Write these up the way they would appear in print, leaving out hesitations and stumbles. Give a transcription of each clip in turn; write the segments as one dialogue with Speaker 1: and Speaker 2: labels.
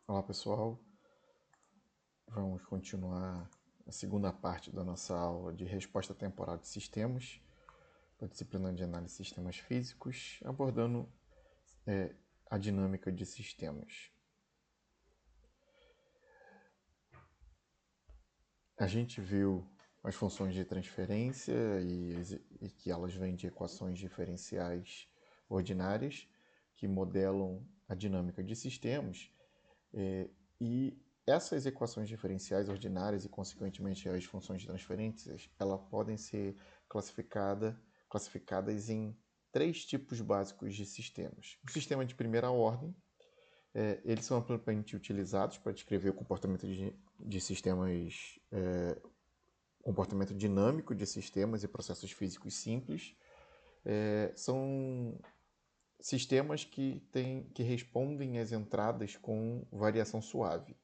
Speaker 1: Olá pessoal, vamos continuar a segunda parte da nossa aula de resposta temporal de sistemas, da disciplina de análise de sistemas físicos, abordando a dinâmica de sistemas. A gente viu as funções de transferência e que elas vêm de equações diferenciais ordinárias que modelam a dinâmica de sistemas. E essas equações diferenciais ordinárias e, consequentemente, as funções de transferências, elas podem ser classificadas em três tipos básicos de sistemas. O sistema de primeira ordem, eles são amplamente utilizados para descrever o comportamento de sistemas, comportamento dinâmico de sistemas e processos físicos simples. São sistemas que respondem às entradas com variação suave.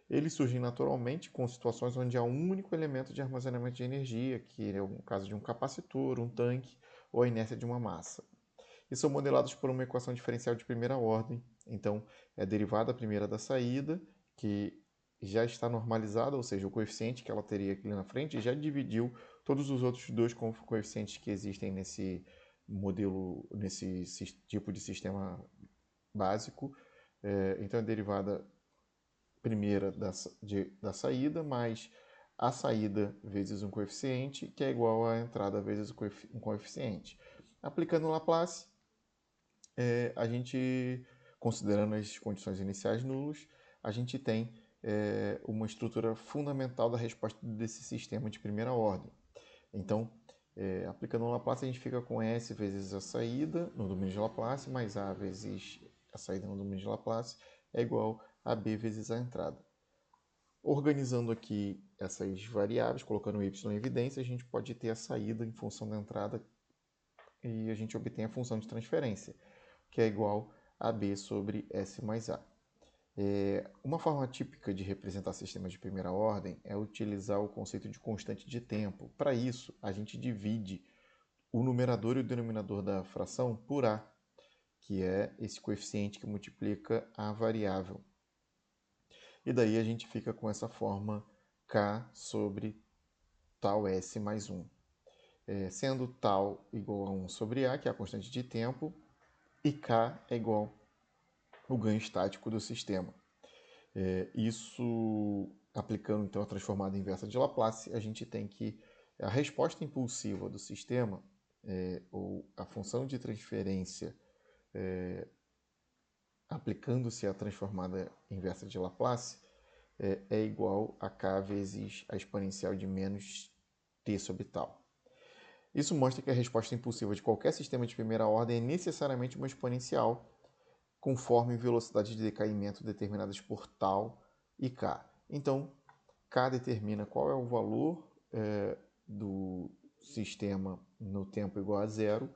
Speaker 1: Eles surgem naturalmente com situações onde há um único elemento de armazenamento de energia, que é o caso de um capacitor, um tanque ou a inércia de uma massa. E são modelados por uma equação diferencial de primeira ordem. Então, é a derivada primeira da saída, que já está normalizada, ou seja, o coeficiente que ela teria aqui na frente já dividiu todos os outros dois coeficientes que existem nesse modelo, nesse tipo de sistema básico. Então, a derivada primeira da saída, mais a saída vezes um coeficiente, que é igual à entrada vezes um coeficiente. Aplicando Laplace, a gente, considerando as condições iniciais nulas, a gente tem uma estrutura fundamental da resposta desse sistema de primeira ordem. Então, aplicando o Laplace, a gente fica com S vezes a saída no domínio de Laplace, mais A vezes a saída no domínio de Laplace, é igual a B vezes a entrada. Organizando aqui essas variáveis, colocando o y em evidência, a gente pode ter a saída em função da entrada e a gente obtém a função de transferência, que é igual a B sobre S mais A. Uma forma típica de representar sistemas de primeira ordem é utilizar o conceito de constante de tempo. Para isso, a gente divide o numerador e o denominador da fração por A, que é esse coeficiente que multiplica a variável. E daí a gente fica com essa forma K sobre tal S mais 1. Sendo tal igual a 1 sobre A, que é a constante de tempo, e K é igual ao ganho estático do sistema. Isso, aplicando então a transformada inversa de Laplace, a gente tem que a resposta impulsiva do sistema, ou a função de transferência, aplicando-se a transformada inversa de Laplace, é igual a K vezes a exponencial de menos t sobre tal. Isso mostra que a resposta impulsiva de qualquer sistema de primeira ordem é necessariamente uma exponencial, conforme velocidade de decaimento determinadas por tal e k. Então, k determina qual é o valor do sistema no tempo igual a zero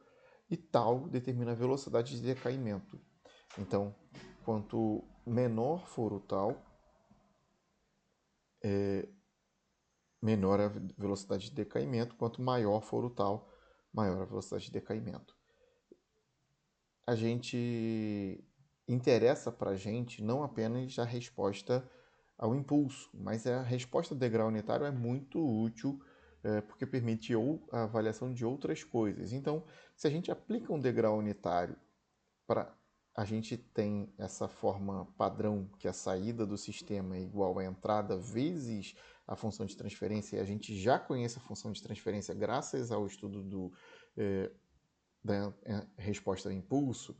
Speaker 1: e tal determina a velocidade de decaimento. Então, quanto menor for o tal, menor a velocidade de decaimento, quanto maior for o tal, maior a velocidade de decaimento. A gente interessa para a gente não apenas a resposta ao impulso, mas a resposta do degrau unitário é muito útil porque permite a avaliação de outras coisas. Então, se a gente aplica um degrau unitário para a gente tem essa forma padrão que a saída do sistema é igual à entrada vezes a função de transferência, e a gente já conhece a função de transferência graças ao estudo da resposta ao impulso,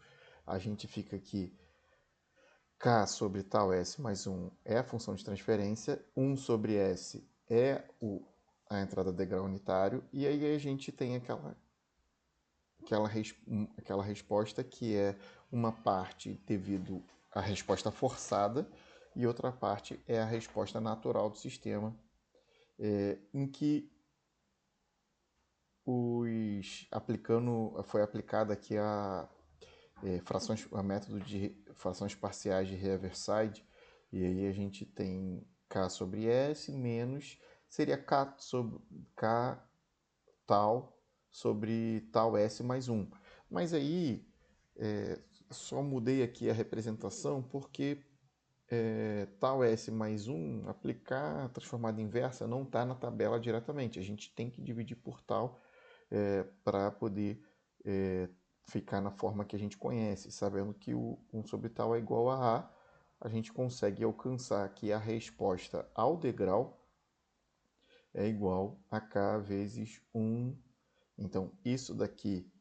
Speaker 1: a gente fica aqui K sobre tal S mais 1 é a função de transferência, 1 sobre S é a entrada degrau unitário, e aí a gente tem aquela resposta que é uma parte devido à resposta forçada e outra parte é a resposta natural do sistema, em que foi aplicada aqui a método de frações parciais de Heaviside, e aí a gente tem K sobre S menos, seria K tal sobre tal S mais 1. Mas aí só mudei aqui a representação porque tal S mais 1, aplicar transformada inversa, não está na tabela diretamente. A gente tem que dividir por tal para poder ficar na forma que a gente conhece, sabendo que o 1 sobre tal é igual a A gente consegue alcançar que a resposta ao degrau é igual a K vezes 1. Então, isso daqui,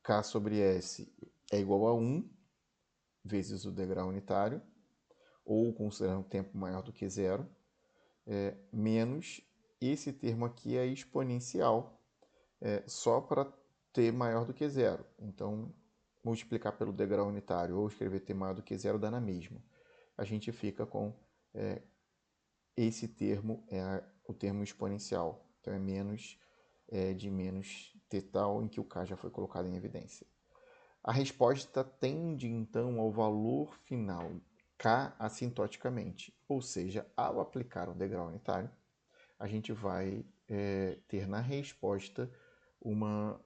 Speaker 1: K sobre S, é igual a 1 vezes o degrau unitário, ou considerando um tempo maior do que zero, menos esse termo aqui é exponencial, só para t maior do que zero. Então, multiplicar pelo degrau unitário ou escrever t maior do que zero dá na mesma. A gente fica com esse termo, o termo exponencial. Então, é menos de menos t tal, em que o k já foi colocado em evidência. A resposta tende, então, ao valor final, k assintoticamente. Ou seja, ao aplicar o degrau unitário, a gente vai ter na resposta uma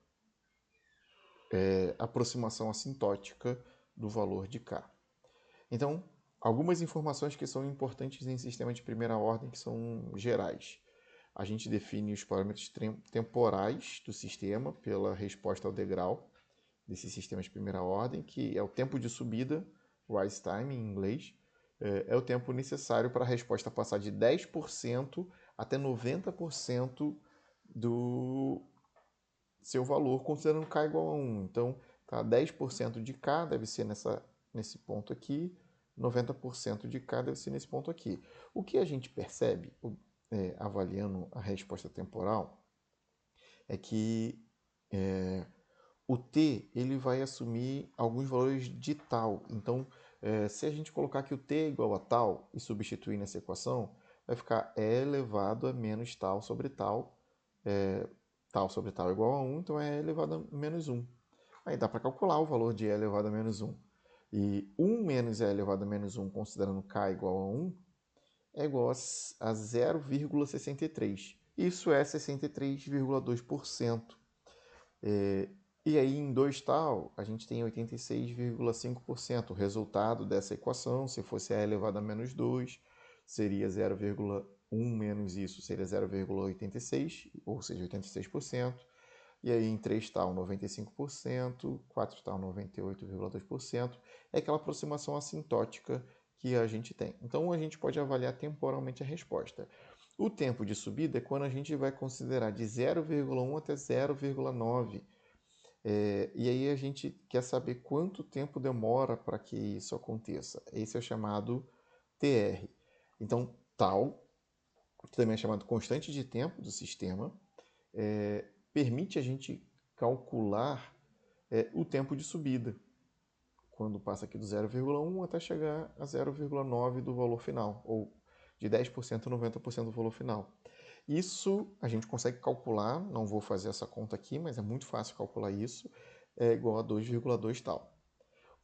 Speaker 1: aproximação assintótica do valor de k. Então, algumas informações que são importantes em sistema de primeira ordem, que são gerais. A gente define os parâmetros temporais do sistema pela resposta ao degrau desse sistema de primeira ordem, que é o tempo de subida, rise time em inglês, é o tempo necessário para a resposta passar de 10% até 90% do seu valor, considerando k igual a 1. Então, tá, 10% de k deve ser nesse ponto aqui, 90% de k deve ser nesse ponto aqui. O que a gente percebe, avaliando a resposta temporal, é que o t ele vai assumir alguns valores de tal. Então, se a gente colocar que o t é igual a tal e substituir nessa equação, vai ficar e elevado a menos tal sobre tal. Tal sobre tal é igual a 1, então é e elevado a menos 1. Aí dá para calcular o valor de e elevado a menos 1. E 1 menos e elevado a menos 1, considerando k igual a 1, é igual a 0,63. Isso é 63,2%. E aí, em 2 tal, a gente tem 86,5%. O resultado dessa equação, se fosse e elevado a menos 2, seria 0,1 menos isso, seria 0,86, ou seja, 86%. E aí, em 3 tal, 95%, 4 tal, 98,2%. É aquela aproximação assintótica que a gente tem. Então, a gente pode avaliar temporalmente a resposta. O tempo de subida é quando a gente vai considerar de 0,1 até 0,9. E aí a gente quer saber quanto tempo demora para que isso aconteça. Esse é o chamado TR. Então, tal, que também é chamado constante de tempo do sistema, permite a gente calcular o tempo de subida, quando passa aqui do 0,1 até chegar a 0,9 do valor final, ou de 10% a 90% do valor final. Isso a gente consegue calcular, não vou fazer essa conta aqui, mas é muito fácil calcular isso, é igual a 2,2 tal.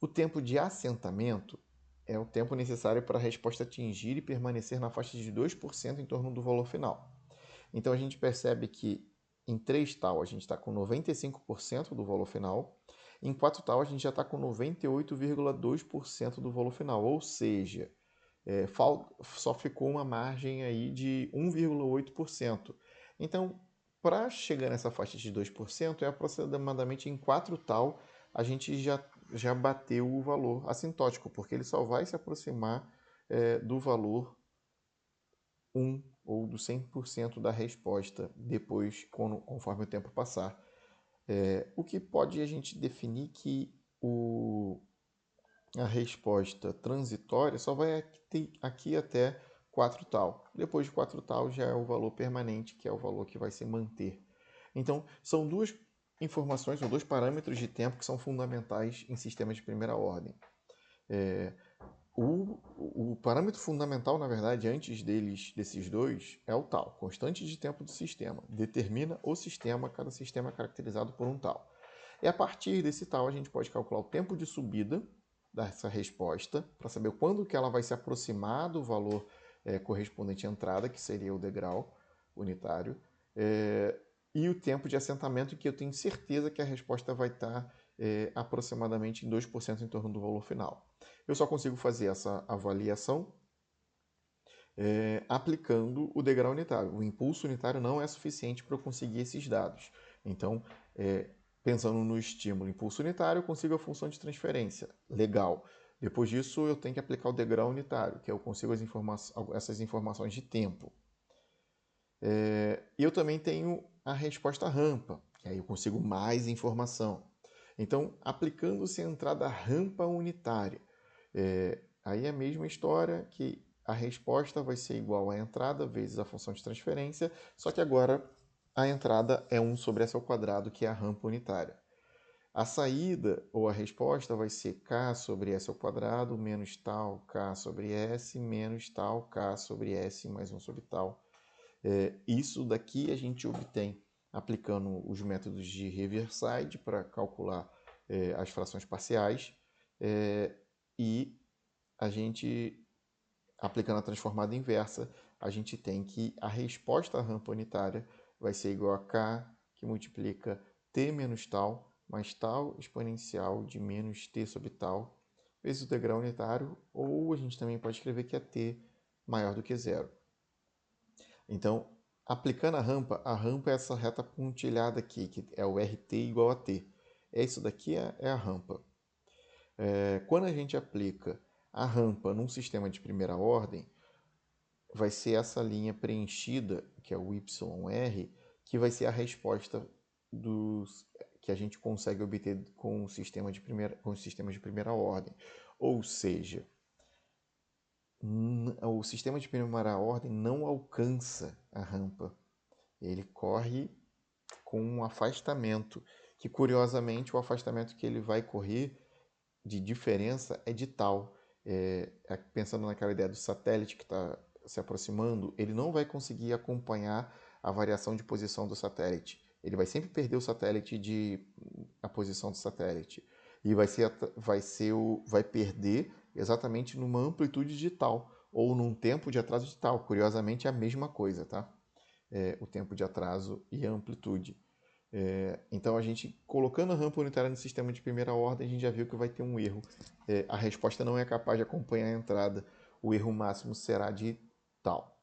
Speaker 1: O tempo de assentamento é o tempo necessário para a resposta atingir e permanecer na faixa de 2% em torno do valor final. Então a gente percebe que em 3 tal a gente está com 95% do valor final, em 4 tal a gente já está com 98,2% do valor final, ou seja, só ficou uma margem aí de 1,8%. Então, para chegar nessa faixa de 2%, é aproximadamente em 4 tal a gente já bateu o valor assintótico, porque ele só vai se aproximar do valor 1 ou do 100% da resposta depois, conforme o tempo passar. O que pode a gente definir que a resposta transitória só vai aqui até 4 tal. Depois de 4 tal já é o valor permanente, que é o valor que vai se manter. Então, são duas informações, ou dois parâmetros de tempo que são fundamentais em sistemas de primeira ordem. O parâmetro fundamental, na verdade, antes desses dois, é o tal, constante de tempo do sistema. Determina o sistema, cada sistema é caracterizado por um tal. E a partir desse tal, a gente pode calcular o tempo de subida dessa resposta, para saber quando que ela vai se aproximar do valor correspondente à entrada, que seria o degrau unitário, e o tempo de assentamento, que eu tenho certeza que a resposta vai estar aproximadamente em 2% em torno do valor final. Eu só consigo fazer essa avaliação aplicando o degrau unitário. O impulso unitário não é suficiente para eu conseguir esses dados. Então, pensando no estímulo impulso unitário, eu consigo a função de transferência. Legal. Depois disso, eu tenho que aplicar o degrau unitário, que eu consigo essas informações de tempo. E eu também tenho a resposta rampa, que aí eu consigo mais informação. Então, aplicando-se a entrada rampa unitária, aí é a mesma história, que a resposta vai ser igual à entrada vezes a função de transferência, só que agora a entrada é 1 sobre s ao quadrado, que é a rampa unitária. A saída, ou a resposta, vai ser k sobre s ao quadrado menos tal k sobre s menos tal k sobre s mais 1 sobre tal. Isso daqui a gente obtém aplicando os métodos de Riverside para calcular as frações parciais e a gente, aplicando a transformada inversa, a gente tem que a resposta à rampa unitária vai ser igual a k, que multiplica t menos tal, mais tal exponencial de menos t sobre tal, vezes o degrau unitário, ou a gente também pode escrever que é t maior do que zero. Então, aplicando a rampa é essa reta pontilhada aqui, que é o RT igual a t. Isso daqui é a rampa. Quando a gente aplica a rampa num sistema de primeira ordem, vai ser essa linha preenchida, que é o YR, que vai ser a resposta que a gente consegue obter com os sistemas de primeira ordem. Ou seja, o sistema de primeira ordem não alcança a rampa. Ele corre com um afastamento, que curiosamente o afastamento que ele vai correr de diferença é de tal. Pensando naquela ideia do satélite que está se aproximando, ele não vai conseguir acompanhar a variação de posição do satélite. Ele vai sempre perder o satélite a posição do satélite. E vai perder exatamente numa amplitude de tal, ou num tempo de atraso de tal. Curiosamente é a mesma coisa, tá? O tempo de atraso e a amplitude. Então, a gente colocando a rampa unitária no sistema de primeira ordem, a gente já viu que vai ter um erro. A resposta não é capaz de acompanhar a entrada. O erro máximo será de tal.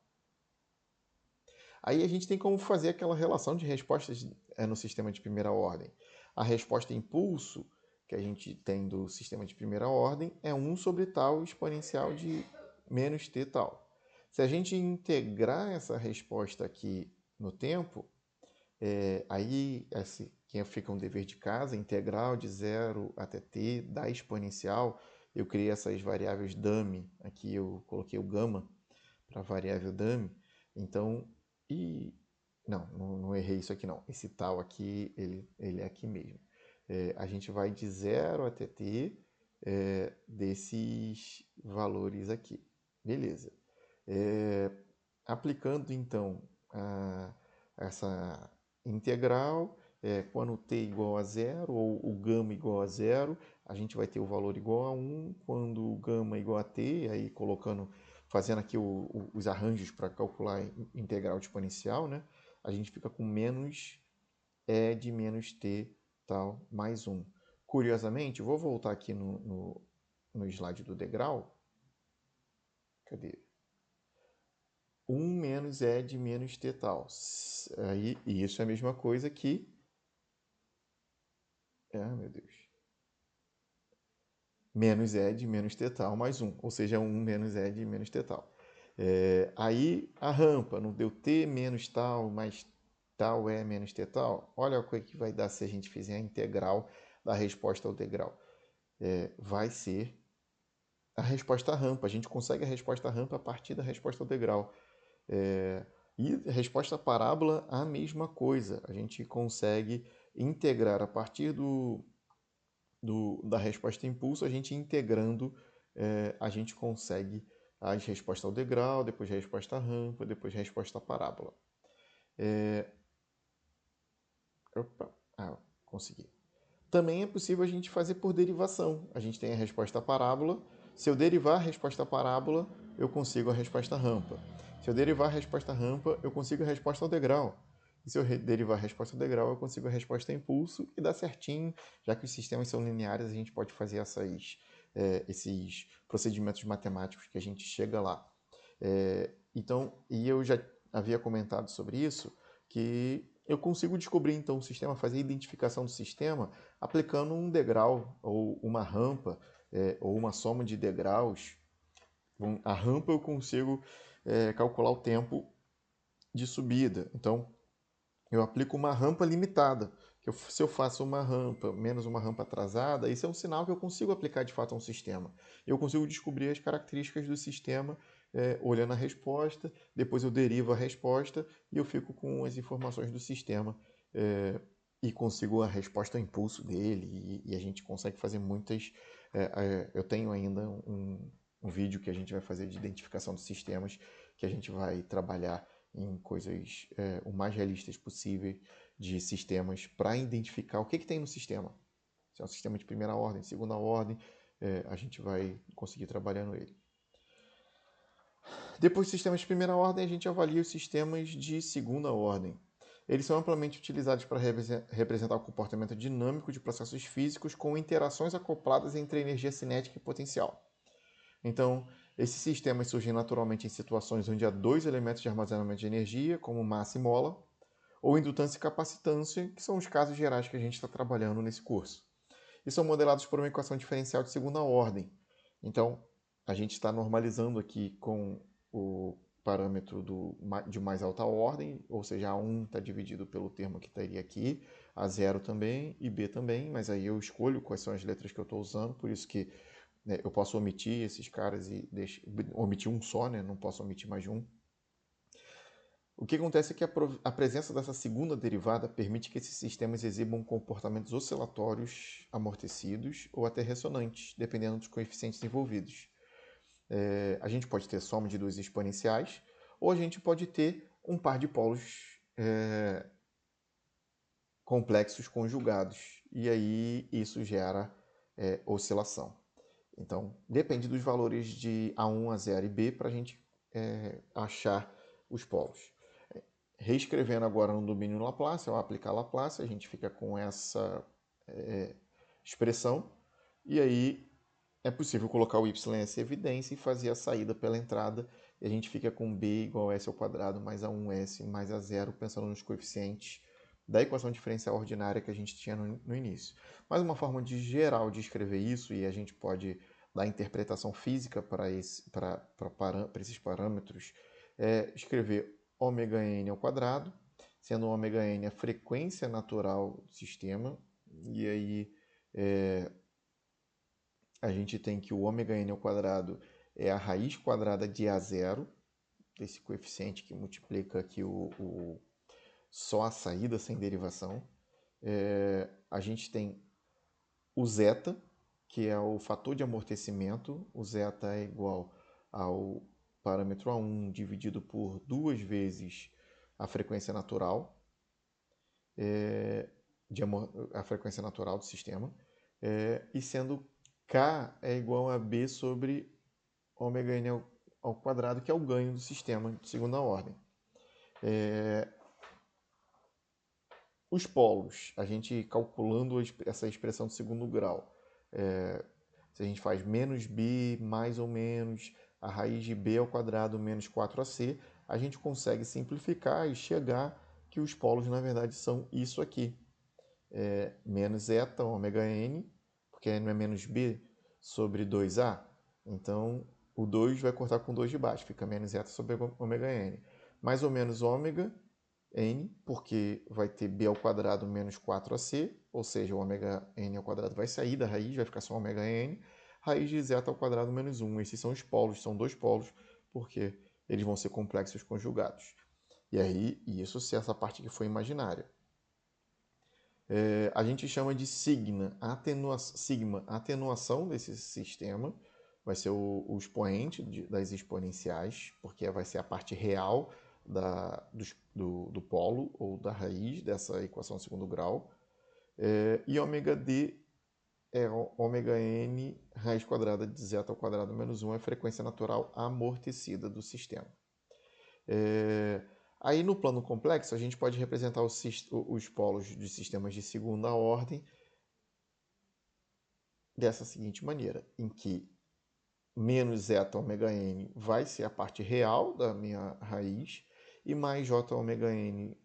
Speaker 1: Aí a gente tem como fazer aquela relação de respostas no sistema de primeira ordem. A resposta impulso que a gente tem do sistema de primeira ordem é 1 sobre tal exponencial de menos t tal. Se a gente integrar essa resposta aqui no tempo, aí que fica um dever de casa, integral de 0 até t da exponencial. Eu criei essas variáveis dummy, aqui eu coloquei o gama para a variável dummy. Então, não errei isso aqui não. Esse tal aqui, ele é aqui mesmo. A gente vai de 0 até t desses valores aqui. Beleza. Aplicando então essa integral, quando t igual a 0 ou o gama igual a 0, a gente vai ter o valor igual a 1. Quando o gama igual a t, aí fazendo aqui os arranjos para calcular integral exponencial, né? A gente fica com menos e de menos t tal mais 1. Curiosamente, vou voltar aqui no slide do degrau. Cadê? 1 menos e de menos t tal. Aí, e isso é a mesma coisa que... meu Deus. Menos e de menos t tal mais 1. Ou seja, 1 menos e de menos t tal. Aí a rampa, não deu t menos tal mais tal é menos t tal? Olha o que vai dar se a gente fizer a integral da resposta ao degrau. Vai ser a resposta à rampa. A gente consegue a resposta à rampa a partir da resposta ao degrau. E a resposta à parábola, a mesma coisa. A gente consegue integrar a partir da resposta impulso, a gente integrando, a gente consegue a resposta ao degrau, depois a resposta à rampa, depois a resposta à parábola. Consegui. Também é possível a gente fazer por derivação. A gente tem a resposta à parábola. Se eu derivar a resposta à parábola, eu consigo a resposta à rampa. Se eu derivar a resposta à rampa, eu consigo a resposta ao degrau. E se eu derivar a resposta degrau, eu consigo a resposta impulso e dá certinho, já que os sistemas são lineares, a gente pode fazer esses procedimentos matemáticos que a gente chega lá. Então, e eu já havia comentado sobre isso, que eu consigo descobrir então o sistema, fazer a identificação do sistema aplicando um degrau ou uma rampa ou uma soma de degraus. A rampa eu consigo calcular o tempo de subida. Então, eu aplico uma rampa limitada. Se eu faço uma rampa menos uma rampa atrasada, isso é um sinal que eu consigo aplicar de fato a um sistema. Eu consigo descobrir as características do sistema olhando a resposta, depois eu derivo a resposta e eu fico com as informações do sistema e consigo a resposta ao impulso dele e a gente consegue fazer muitas... eu tenho ainda um vídeo que a gente vai fazer de identificação de sistemas que a gente vai trabalhar em coisas o mais realistas possível de sistemas para identificar o que tem no sistema. Se é um sistema de primeira ordem, segunda ordem, a gente vai conseguir trabalhando ele. Depois dos sistemas de primeira ordem, a gente avalia os sistemas de segunda ordem. Eles são amplamente utilizados para representar o comportamento dinâmico de processos físicos com interações acopladas entre energia cinética e potencial. Então, esses sistemas surgem naturalmente em situações onde há dois elementos de armazenamento de energia, como massa e mola, ou indutância e capacitância, que são os casos gerais que a gente está trabalhando nesse curso. E são modelados por uma equação diferencial de segunda ordem. Então, a gente está normalizando aqui com o parâmetro de mais alta ordem, ou seja, A1 está dividido pelo termo que estaria aqui, A0 também e B também, mas aí eu escolho quais são as letras que eu estou usando, por isso que eu posso omitir esses caras e omitir um só, né? Não posso omitir mais de um. O que acontece é que a presença dessa segunda derivada permite que esses sistemas exibam comportamentos oscilatórios amortecidos ou até ressonantes, dependendo dos coeficientes envolvidos. A gente pode ter soma de duas exponenciais, ou a gente pode ter um par de polos complexos conjugados, e aí isso gera oscilação. Então, depende dos valores de A1, A0 e B para a gente achar os polos. Reescrevendo agora no domínio Laplace, ao aplicar Laplace, a gente fica com essa expressão, e aí é possível colocar o YS em evidência e fazer a saída pela entrada, e a gente fica com B igual a S ao quadrado mais A1S mais A0, pensando nos coeficientes da equação diferencial ordinária que a gente tinha no início. Mas uma forma geral de escrever isso, e a gente pode dar interpretação física para esses parâmetros, é escrever ômega-n ao quadrado, sendo ômega-n a frequência natural do sistema, e aí a gente tem que o ômega-n ao quadrado é a raiz quadrada de A0, esse coeficiente que multiplica aqui só a saída sem derivação. A gente tem o zeta, que é o fator de amortecimento. O zeta é igual ao parâmetro A1 dividido por 2 vezes a frequência natural, a frequência natural do sistema, e sendo K é igual a B sobre ômega n ao quadrado, que é o ganho do sistema de segunda ordem. Os polos, a gente calculando essa expressão de segundo grau, se a gente faz menos b mais ou menos a raiz de b ao quadrado menos 4ac, a gente consegue simplificar e chegar que os polos, na verdade, são isso aqui. Menos eta, ômega n, porque não é menos b sobre 2a. Então, o 2 vai cortar com 2 de baixo, fica menos eta sobre ômega n. Mais ou menos ômega n, porque vai ter b ao quadrado menos 4ac, ou seja, o ômega n ao quadrado vai sair da raiz, vai ficar só ômega n, raiz de zeta ao quadrado menos 1. Esses são os polos, são dois polos, porque eles vão ser complexos conjugados. E aí, isso se essa parte que foi imaginária. A gente chama de sigma, a atenuação desse sistema, vai ser o expoente das exponenciais, porque vai ser a parte real do polo ou da raiz dessa equação de segundo grau. E ômega d é ômega n raiz quadrada de zeta ao quadrado menos 1, é a frequência natural amortecida do sistema. Aí no plano complexo, a gente pode representar os polos de sistemas de segunda ordem dessa seguinte maneira, em que menos zeta ômega n vai ser a parte real da minha raiz, e mais j ômega n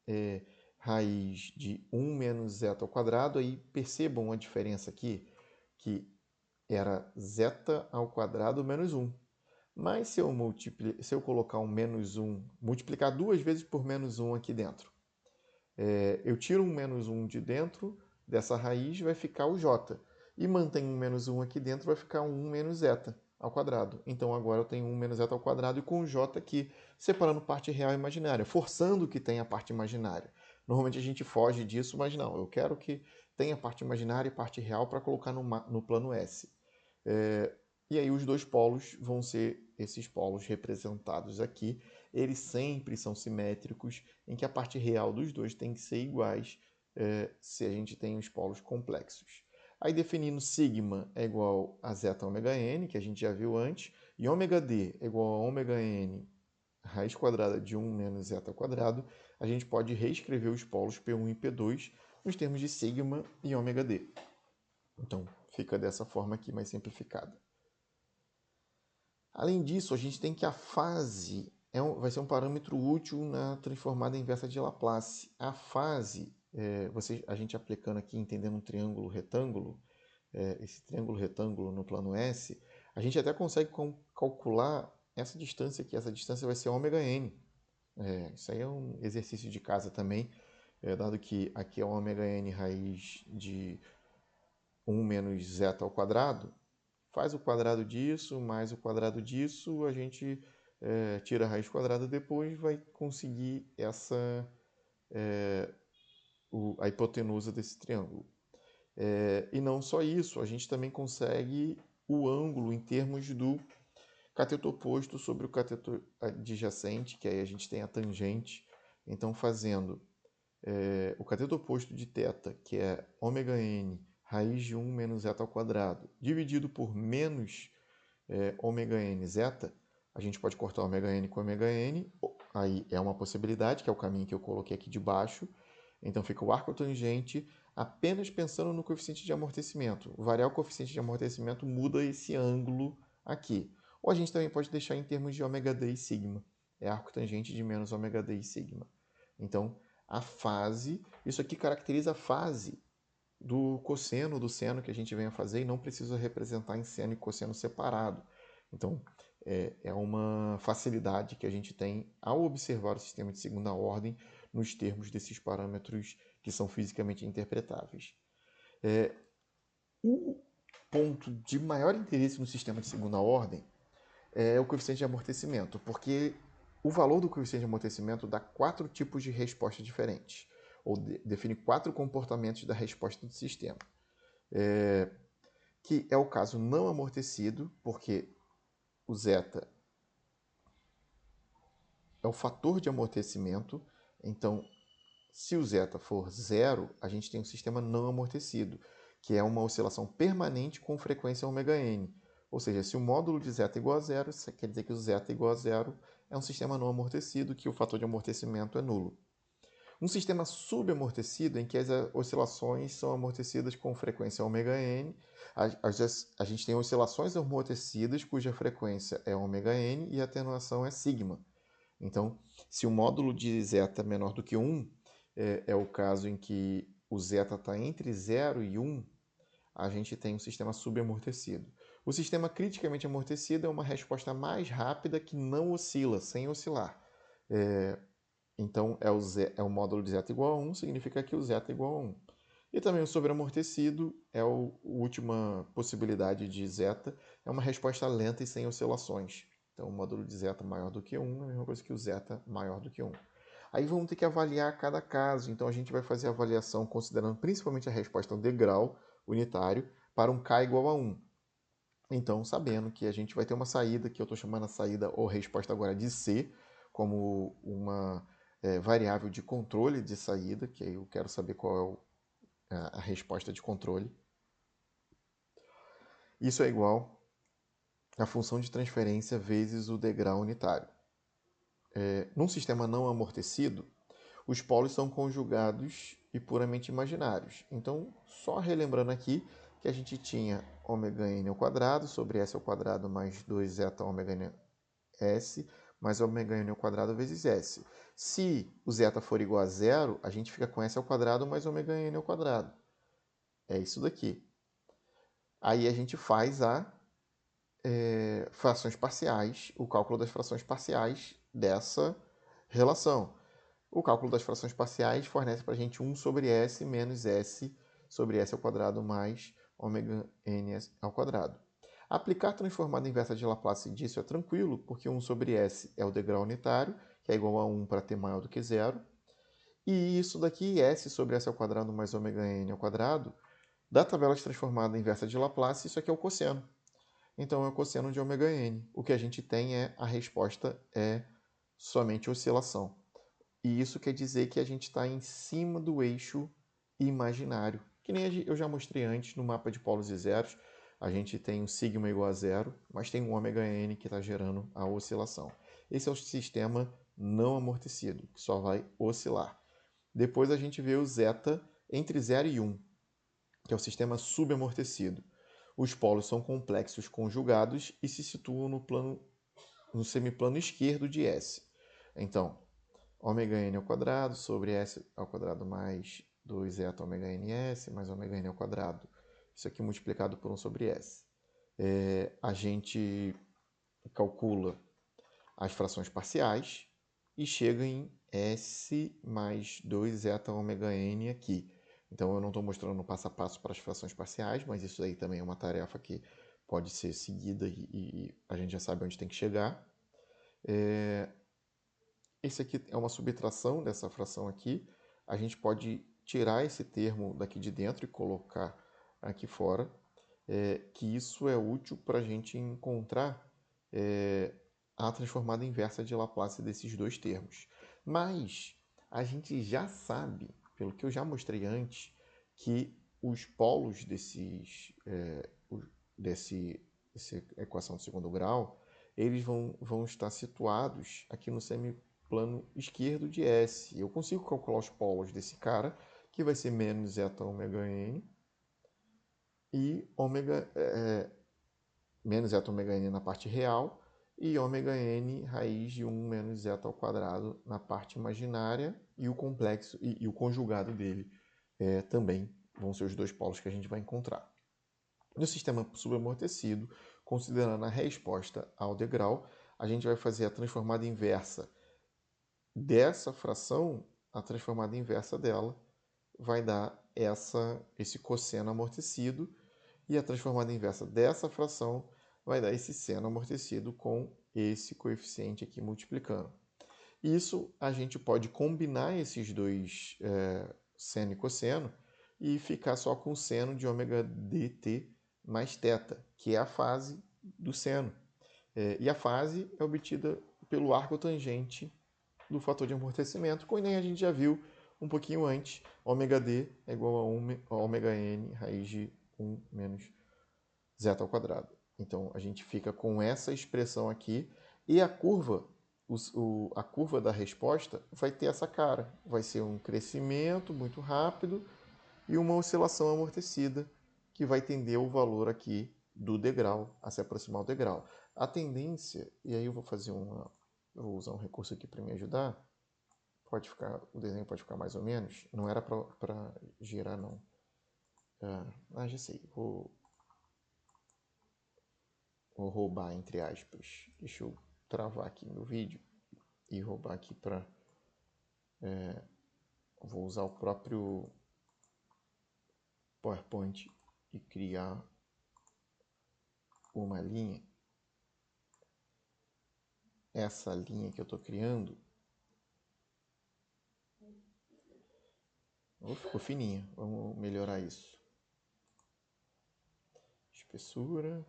Speaker 1: é raiz de 1 menos zeta ao quadrado. Aí percebam a diferença aqui, que era zeta ao quadrado menos 1. Mas se eu colocar um menos 1, multiplicar duas vezes por menos 1 aqui dentro, eu tiro um menos 1 de dentro dessa raiz, vai ficar o j. E mantenho um menos 1 aqui dentro, vai ficar um 1 menos zeta ao quadrado. Então agora eu tenho 1 menos zeta ao quadrado e com o j aqui, separando parte real e imaginária, forçando que tenha parte imaginária. Normalmente a gente foge disso, mas não, eu quero que tenha parte imaginária e parte real para colocar no plano S. E aí os dois polos vão ser esses polos representados aqui. Eles sempre são simétricos, em que a parte real dos dois tem que ser iguais se a gente tem os polos complexos. Aí definindo sigma é igual a zeta ômega n, que a gente já viu antes, e ômega d é igual a ômega n raiz quadrada de 1 menos zeta ao quadrado, a gente pode reescrever os polos P1 e P2 nos termos de sigma e ômega d. Então, fica dessa forma aqui, mais simplificada. Além disso, a gente tem que a fase vai ser um parâmetro útil na transformada inversa de Laplace. A fase, a gente aplicando aqui, entendendo um triângulo retângulo, esse triângulo retângulo no plano S, a gente até consegue calcular essa distância aqui. Essa distância vai ser ômega n. Isso aí é um exercício de casa também, dado que aqui é ômega n raiz de 1 menos zeta ao quadrado. Faz o quadrado disso, mais o quadrado disso, a gente tira a raiz quadrada depois, vai conseguir a hipotenusa desse triângulo. E não só isso, a gente também consegue o ângulo em termos do cateto oposto sobre o cateto adjacente, que aí a gente tem a tangente. Então, fazendo o cateto oposto de θ, que é ômega n raiz de 1 menos zeta ao quadrado, dividido por menos ômega n zeta, a gente pode cortar ômega n com ômega n, aí é uma possibilidade, que é o caminho que eu coloquei aqui de baixo. Então fica o arco tangente apenas pensando no coeficiente de amortecimento. Variar o coeficiente de amortecimento muda esse ângulo aqui. Ou a gente também pode deixar em termos de ômega d e sigma. É arco tangente de menos ômega d e sigma. Então, a fase, isso aqui caracteriza a fase do cosseno, do seno que a gente vem a fazer, e não precisa representar em seno e cosseno separado. Então, é uma facilidade que a gente tem ao observar o sistema de segunda ordem nos termos desses parâmetros que são fisicamente interpretáveis. O ponto de maior interesse no sistema de segunda ordem é o coeficiente de amortecimento, porque o valor do coeficiente de amortecimento dá 4 tipos de resposta diferentes, ou define 4 comportamentos da resposta do sistema. Que é o caso não amortecido, porque o zeta é o fator de amortecimento. Então, se o zeta for zero, a gente tem um sistema não amortecido, que é uma oscilação permanente com frequência ômega n. Ou seja, se o módulo de zeta é igual a zero, isso quer dizer que o zeta é igual a zero, é um sistema não amortecido, que o fator de amortecimento é nulo. Um sistema subamortecido, em que as oscilações são amortecidas com frequência ômega n, a gente tem oscilações amortecidas cuja frequência é ômega n e a atenuação é sigma. Então, se o módulo de zeta é menor do que 1, é o caso em que o zeta está entre 0 e 1, a gente tem um sistema subamortecido. O sistema criticamente amortecido é uma resposta mais rápida que não oscila, sem oscilar. Então, é o módulo de zeta igual a 1, significa que o zeta é igual a 1. E também o sobreamortecido é a última possibilidade de zeta, é uma resposta lenta e sem oscilações. Então, o módulo de zeta maior do que 1 é a mesma coisa que o zeta maior do que 1. Aí vamos ter que avaliar cada caso. Então, a gente vai fazer a avaliação considerando principalmente a resposta degrau unitário para um k igual a 1. Então, sabendo que a gente vai ter uma saída, que eu estou chamando a saída ou resposta agora de C, como uma variável de controle de saída, que aí eu quero saber qual é a resposta de controle. Isso é igual a função de transferência vezes o degrau unitário. num sistema não amortecido, os polos são conjugados e puramente imaginários. Então, só relembrando aqui que a gente tinha ômega-n ao quadrado sobre s ao quadrado mais 2 ômega-n s mais ômega-n ao quadrado vezes s. Se o zeta for igual a zero, a gente fica com s ao quadrado mais ômega-n ao quadrado. É isso daqui. Aí a gente faz frações parciais, o cálculo das frações parciais dessa relação. O cálculo das frações parciais fornece para a gente 1 sobre s menos s sobre s ao quadrado mais ômega n ao quadrado. Aplicar transformada inversa de Laplace disso é tranquilo, porque 1 sobre s é o degrau unitário, que é igual a 1 para t maior do que zero. E isso daqui, s sobre s ao quadrado mais ômega n ao quadrado, da tabela de transformada inversa de Laplace, isso aqui é o cosseno. Então é o cosseno de ômega n. O que a gente tem a resposta é somente oscilação. E isso quer dizer que a gente está em cima do eixo imaginário. Que nem eu já mostrei antes no mapa de polos e zeros. A gente tem um sigma igual a zero, mas tem um ômega n que está gerando a oscilação. Esse é o sistema não amortecido, que só vai oscilar. Depois a gente vê o zeta entre 0 e 1, que é o sistema subamortecido. Os polos são complexos conjugados e se situam no semiplano esquerdo de S. Então, ômega n ao quadrado sobre s ao quadrado mais 2 zeta ômega n s mais ômega n ao quadrado. Isso aqui multiplicado por 1 sobre s. A gente calcula as frações parciais e chega em s mais 2 zeta ômega n aqui. Então eu não estou mostrando no passo a passo para as frações parciais, mas isso aí também é uma tarefa que pode ser seguida e a gente já sabe onde tem que chegar. Esse aqui é uma subtração dessa fração aqui. A gente pode tirar esse termo daqui de dentro e colocar aqui fora, que isso é útil para a gente encontrar a transformada inversa de Laplace desses dois termos. Mas a gente já sabe, pelo que eu já mostrei antes, que os polos dessa equação de segundo grau, eles vão estar situados aqui no semiplano esquerdo de S. Eu consigo calcular os polos desse cara, que vai ser menos zeta ômega n e menos zeta ômega n na parte real e ômega n raiz de 1 menos zeta ao quadrado na parte imaginária, e o complexo e o conjugado dele também vão ser os dois polos que a gente vai encontrar. No sistema subamortecido, considerando a resposta ao degrau, a gente vai fazer a transformada inversa dessa fração, a transformada inversa dela vai dar esse cosseno amortecido, e a transformada inversa dessa fração vai dar esse seno amortecido com esse coeficiente aqui multiplicando. Isso a gente pode combinar esses dois seno e cosseno e ficar só com o seno de ômega dt mais θ, que é a fase do seno. E a fase é obtida pelo arco tangente do fator de amortecimento, como nem a gente já viu um pouquinho antes. Ômega d é igual a ômega n raiz de 1 menos zeta ao quadrado. Então a gente fica com essa expressão aqui, e a curva da resposta vai ter essa cara. Vai ser um crescimento muito rápido e uma oscilação amortecida, que vai tender o valor aqui do degrau a se aproximar ao degrau. A tendência, e aí eu vou vou usar um recurso aqui para me ajudar. O desenho pode ficar mais ou menos. Não era para girar, não. Já sei. Vou roubar, entre aspas. Deixa eu travar aqui meu vídeo e roubar aqui para... vou usar o próprio PowerPoint e criar uma linha. Essa linha que eu estou criando ficou fininha. Vamos melhorar isso. Espessura.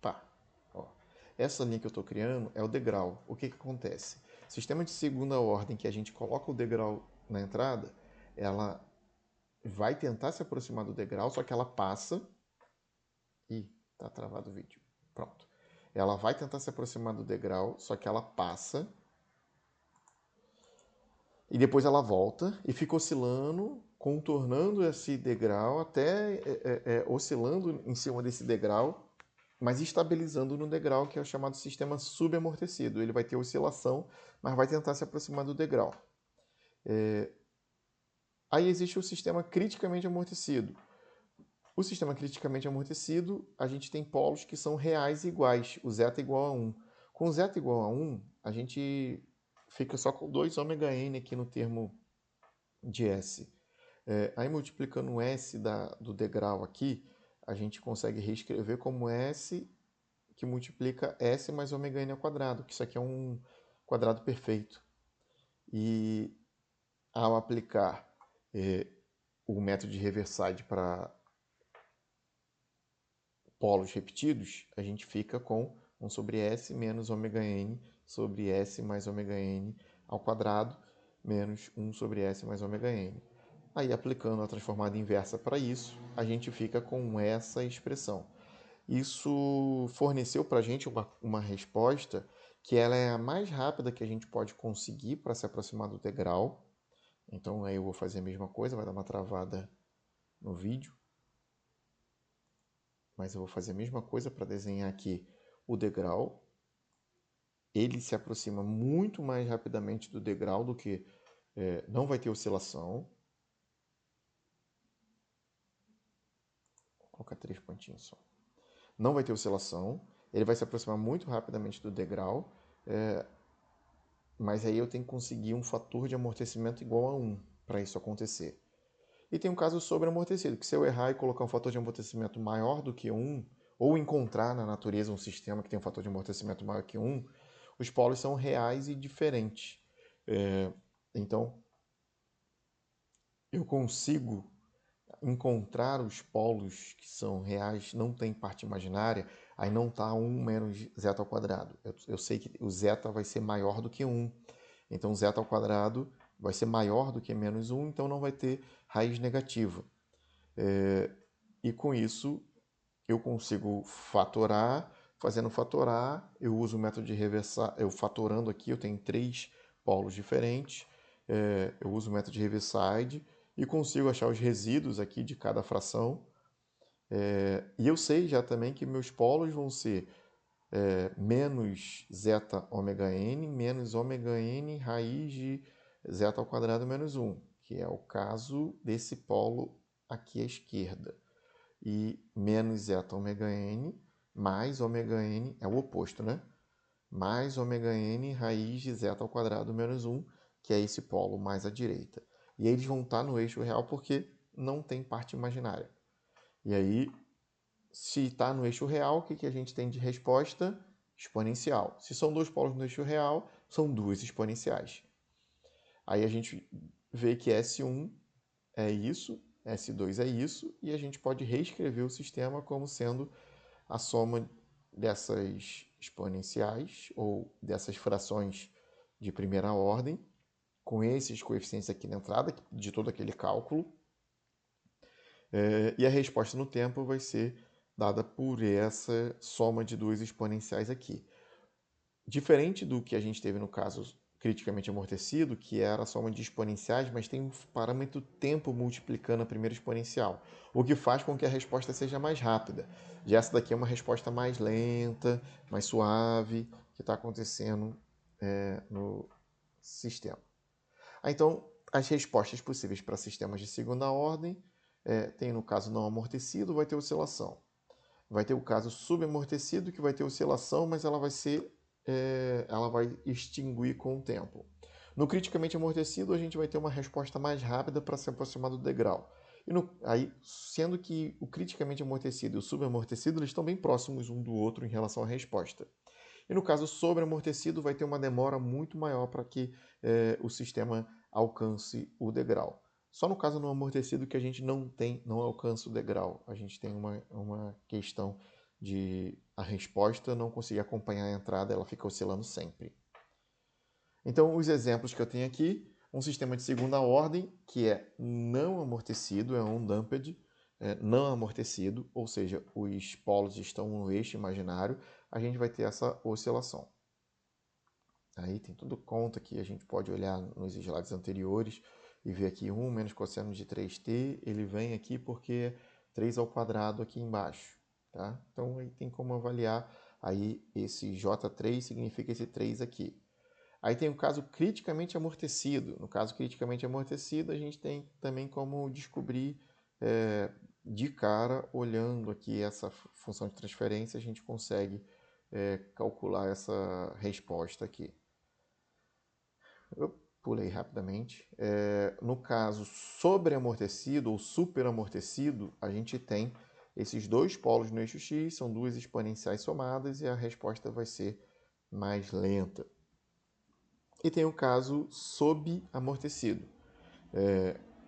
Speaker 1: Pá. Ó. Essa linha que eu estou criando é o degrau. O que acontece? Sistema de segunda ordem que a gente coloca o degrau na entrada, ela vai tentar se aproximar do degrau, só que ela passa... Ih, tá travado o vídeo. Pronto. Ela vai tentar se aproximar do degrau, só que ela passa e depois ela volta e fica oscilando, contornando esse degrau até oscilando em cima desse degrau, mas estabilizando no degrau que é o chamado sistema subamortecido. Ele vai ter oscilação, mas vai tentar se aproximar do degrau. Aí existe o sistema criticamente amortecido. O sistema criticamente amortecido, a gente tem polos que são reais e iguais, o zeta igual a 1. Com zeta igual a 1, a gente fica só com 2 ômega-n aqui no termo de S. Aí multiplicando o S do degrau aqui, a gente consegue reescrever como S que multiplica S mais ômega-n ao quadrado, que isso aqui é um quadrado perfeito. E ao aplicar o método de Riverside para polos repetidos, a gente fica com 1 sobre S menos ômega-n sobre S mais ômega-n ao quadrado menos 1 sobre S mais ômega-n. Aí, aplicando a transformada inversa para isso, a gente fica com essa expressão. Isso forneceu para a gente uma resposta que ela é a mais rápida que a gente pode conseguir para se aproximar do degrau. Então, aí eu vou fazer a mesma coisa, vai dar uma travada no vídeo. Mas eu vou fazer a mesma coisa para desenhar aqui o degrau. Ele se aproxima muito mais rapidamente do degrau do que... não vai ter oscilação. Vou colocar 3 pontinhos só. Não vai ter oscilação. Ele vai se aproximar muito rapidamente do degrau. Mas aí eu tenho que conseguir um fator de amortecimento igual a 1 para isso acontecer. E tem um caso sobreamortecido, que se eu errar e colocar um fator de amortecimento maior do que 1, ou encontrar na natureza um sistema que tem um fator de amortecimento maior que 1, os polos são reais e diferentes. Então, eu consigo encontrar os polos que são reais, não tem parte imaginária, aí não está 1 menos zeta ao quadrado. Eu sei que o zeta vai ser maior do que 1. Então, zeta ao quadrado vai ser maior do que menos 1, então não vai ter raiz negativa. E com isso, eu consigo fatorar. Fazendo fatorar, eu uso o método de reversar. Eu fatorando aqui, eu tenho 3 polos diferentes. Eu uso o método de Riverside e consigo achar os resíduos aqui de cada fração. E eu sei já também que meus polos vão ser menos zeta ômega n menos ômega n raiz de zeta ao quadrado menos 1, que é o caso desse polo aqui à esquerda. E menos zeta ômega n mais ômega n, é o oposto, né? Mais ômega n raiz de zeta ao quadrado menos 1, que é esse polo mais à direita. E aí eles vão estar no eixo real porque não tem parte imaginária. E aí, se está no eixo real, o que a gente tem de resposta? Exponencial. Se são 2 polos no eixo real, são 2 exponenciais. Aí a gente vê que S1 é isso, S2 é isso, e a gente pode reescrever o sistema como sendo a soma dessas exponenciais ou dessas frações de primeira ordem, com esses coeficientes aqui na entrada, de todo aquele cálculo. E a resposta no tempo vai ser dada por essa soma de 2 exponenciais aqui. Diferente do que a gente teve no caso criticamente amortecido, que era a soma de exponenciais, mas tem um parâmetro tempo multiplicando a primeira exponencial, o que faz com que a resposta seja mais rápida. Já essa daqui é uma resposta mais lenta, mais suave, que está acontecendo no sistema. Então, as respostas possíveis para sistemas de segunda ordem tem no caso não amortecido, vai ter oscilação. Vai ter o caso subamortecido, que vai ter oscilação, mas ela vai extinguir com o tempo. No criticamente amortecido, a gente vai ter uma resposta mais rápida para se aproximar do degrau. Aí, sendo que o criticamente amortecido e o subamortecido eles estão bem próximos um do outro em relação à resposta. E no caso sobreamortecido, vai ter uma demora muito maior para que o sistema alcance o degrau. Só no caso no amortecido que a gente não alcança o degrau. A gente tem uma questão de a resposta não conseguir acompanhar a entrada, ela fica oscilando sempre. Então, os exemplos que eu tenho aqui, um sistema de segunda ordem, que é não amortecido, é um damped, não amortecido, ou seja, os polos estão no eixo imaginário, a gente vai ter essa oscilação. Aí tem tudo conta que a gente pode olhar nos slides anteriores e ver aqui 1 menos cosseno de 3t, ele vem aqui porque 3 ao quadrado aqui embaixo, tá? Então aí tem como avaliar, aí esse J3 significa esse 3 aqui. Aí tem o caso criticamente amortecido. No caso criticamente amortecido, a gente tem também como descobrir de cara, olhando aqui essa função de transferência, a gente consegue calcular essa resposta aqui. Eu pulei rapidamente. No caso sobreamortecido ou superamortecido, a gente tem esses dois polos no eixo x, são duas exponenciais somadas e a resposta vai ser mais lenta. E tem o caso subamortecido.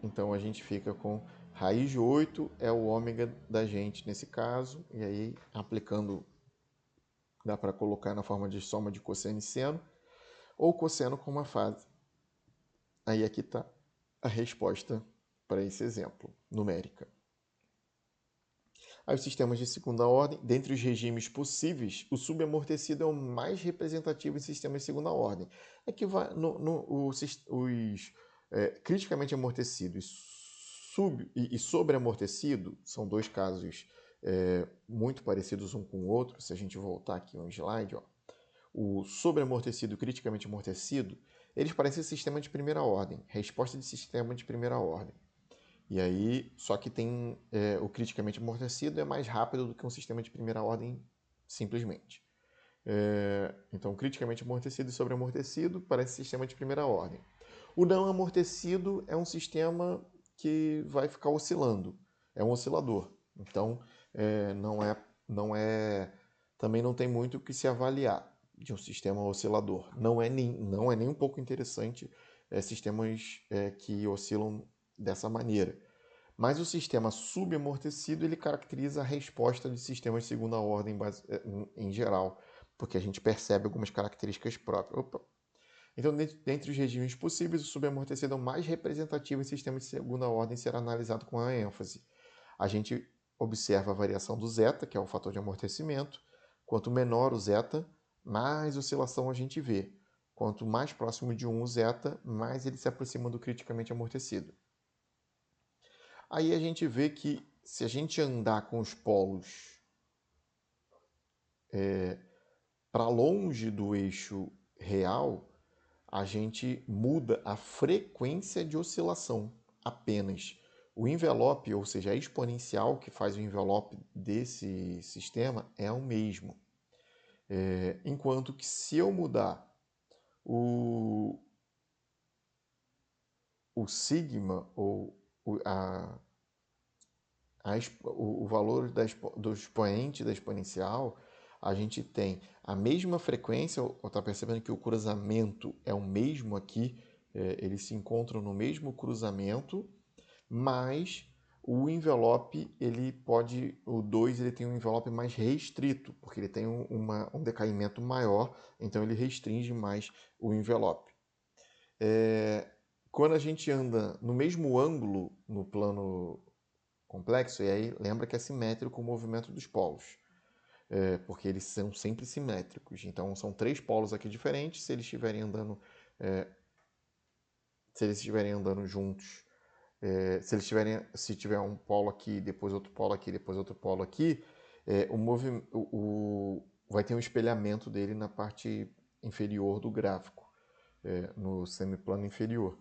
Speaker 1: Então a gente fica com raiz de 8 é o ômega da gente nesse caso, e aí aplicando, dá para colocar na forma de soma de cosseno e seno, ou cosseno com uma fase. Aí aqui está a resposta para esse exemplo, numérica. Aí os sistemas de segunda ordem, dentre os regimes possíveis, o subamortecido é o mais representativo em sistemas de segunda ordem. É que os criticamente amortecido e sobreamortecido são dois casos muito parecidos um com o outro. Se a gente voltar aqui um slide, ó, o sobreamortecido e o criticamente amortecido, eles parecem sistema de primeira ordem, resposta de sistema de primeira ordem. E aí, só que tem o criticamente amortecido é mais rápido do que um sistema de primeira ordem, simplesmente. Então, criticamente amortecido e sobreamortecido parece sistema de primeira ordem. O não amortecido é um sistema que vai ficar oscilando, é um oscilador. Então, também não tem muito o que se avaliar de um sistema oscilador. Não é nem um pouco interessante sistemas que oscilam dessa maneira. Mas o sistema subamortecido ele caracteriza a resposta de sistemas de segunda ordem em geral, porque a gente percebe algumas características próprias. Então, dentre os regimes possíveis, o subamortecido é o mais representativo em sistemas de segunda ordem e será analisado com a ênfase. A gente observa a variação do zeta, que é o fator de amortecimento. Quanto menor o zeta, mais oscilação a gente vê. Quanto mais próximo de 1 o zeta, mais ele se aproxima do criticamente amortecido. Aí a gente vê que se a gente andar com os polos para longe do eixo real, a gente muda a frequência de oscilação apenas. O envelope, ou seja, a exponencial que faz o envelope desse sistema é o mesmo. Enquanto que se eu mudar o sigma ou o valor do expoente da exponencial, a gente tem a mesma frequência, está percebendo que o cruzamento é o mesmo aqui, eles se encontram no mesmo cruzamento, mas o envelope, o 2 ele tem um envelope mais restrito, porque ele tem um decaimento maior, então ele restringe mais o envelope. Quando a gente anda no mesmo ângulo no plano complexo, e aí lembra que é simétrico o movimento dos polos, porque eles são sempre simétricos. Então são três polos aqui diferentes, se eles estiverem andando juntos, se tiver um polo aqui, depois outro polo aqui, depois outro polo aqui, vai ter um espelhamento dele na parte inferior do gráfico, no semiplano inferior.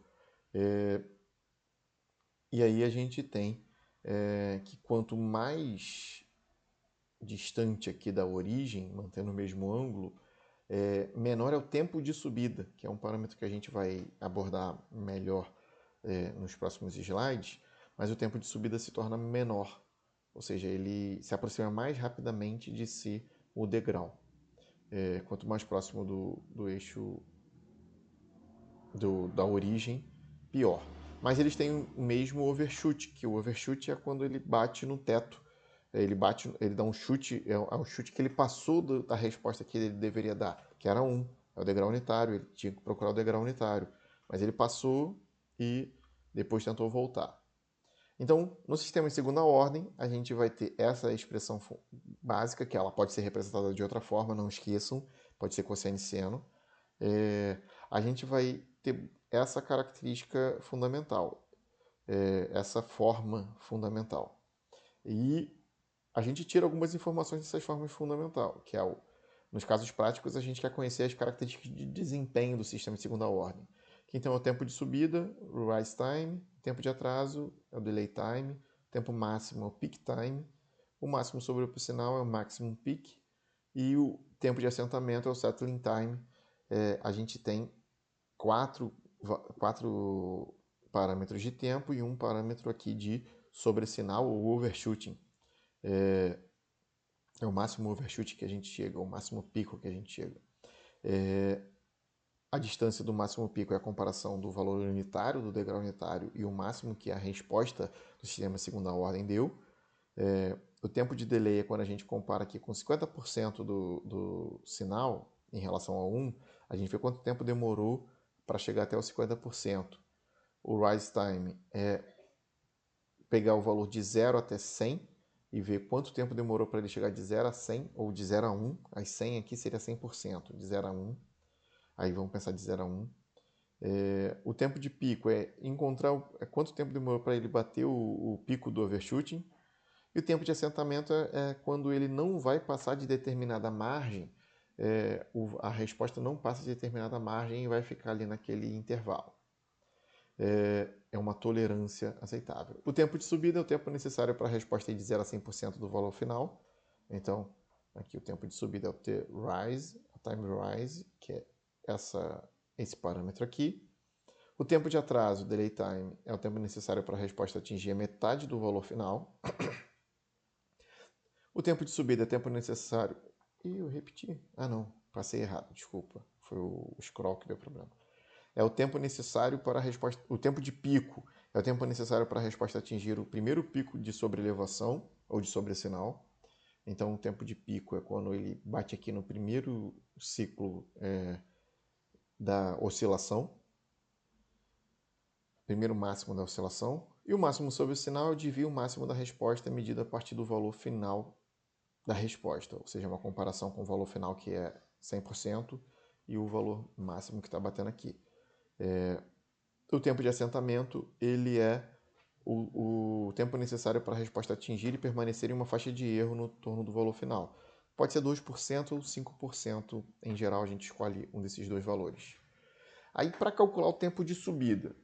Speaker 1: E aí a gente tem que quanto mais distante aqui da origem, mantendo o mesmo ângulo, menor é o tempo de subida, que é um parâmetro que a gente vai abordar melhor nos próximos slides, mas o tempo de subida se torna menor, ou seja, ele se aproxima mais rapidamente de si o degrau. Quanto mais próximo do eixo da origem, pior. Mas eles têm o mesmo overshoot, que o overshoot é quando ele bate no teto. Ele dá um chute, é um chute que ele passou da resposta que ele deveria dar, que era 1, é o degrau unitário, ele tinha que procurar o degrau unitário. Mas ele passou e depois tentou voltar. Então, no sistema de segunda ordem, a gente vai ter essa expressão básica, que ela pode ser representada de outra forma, não esqueçam, pode ser cosseno e seno. a gente vai ter essa característica fundamental, essa forma fundamental. E a gente tira algumas informações dessas formas fundamentais, que é nos casos práticos a gente quer conhecer as características de desempenho do sistema de segunda ordem. Que então é o tempo de subida, o rise time, tempo de atraso é o delay time, tempo máximo é o peak time, o máximo sobre o sinal é o maximum peak e o tempo de assentamento é o settling time. A gente tem quatro parâmetros de tempo e um parâmetro aqui de sobressinal ou overshooting. É o máximo overshoot que a gente chega, o máximo pico que a gente chega. A distância do máximo pico é a comparação do valor unitário, do degrau unitário, e o máximo que a resposta do sistema de segunda ordem deu. O tempo de delay é quando a gente compara aqui com 50% do sinal em relação a 1, a gente vê quanto tempo demorou para chegar até os 50%. O rise time é pegar o valor de 0 até 100 e ver quanto tempo demorou para ele chegar de 0 a 100 ou de 0 a 1. As 100 aqui seria 100%, de 0 a 1. Aí vamos pensar de 0 a 1. O tempo de pico é encontrar quanto tempo demorou para ele bater o pico do overshooting. E o tempo de assentamento é quando ele não vai passar de determinada margem, a resposta não passa de determinada margem e vai ficar ali naquele intervalo. É uma tolerância aceitável. O tempo de subida é o tempo necessário para a resposta ir de 0 a 100% do valor final. Então, aqui o tempo de subida é o T-rise, a time rise, que é esse parâmetro aqui. O tempo de atraso, delay time, é o tempo necessário para a resposta atingir a metade do valor final. O tempo de subida é o tempo necessário... Ih, eu repeti. Ah, não. Passei errado. Desculpa. Foi o scroll que deu problema. É o tempo necessário para a resposta... O tempo de pico é o tempo necessário para a resposta atingir o primeiro pico de sobrelevação ou de sobressinal. Então, o tempo de pico é quando ele bate aqui no primeiro ciclo da oscilação. Primeiro máximo da oscilação. E o máximo sobre o sinal é o desvio máximo da resposta medido a partir do valor final da resposta, ou seja, uma comparação com o valor final que é 100% e o valor máximo que está batendo aqui. O tempo de assentamento ele é o tempo necessário para a resposta atingir e permanecer em uma faixa de erro no torno do valor final. Pode ser 2% ou 5%, em geral a gente escolhe um desses dois valores. Aí para calcular o tempo de subida,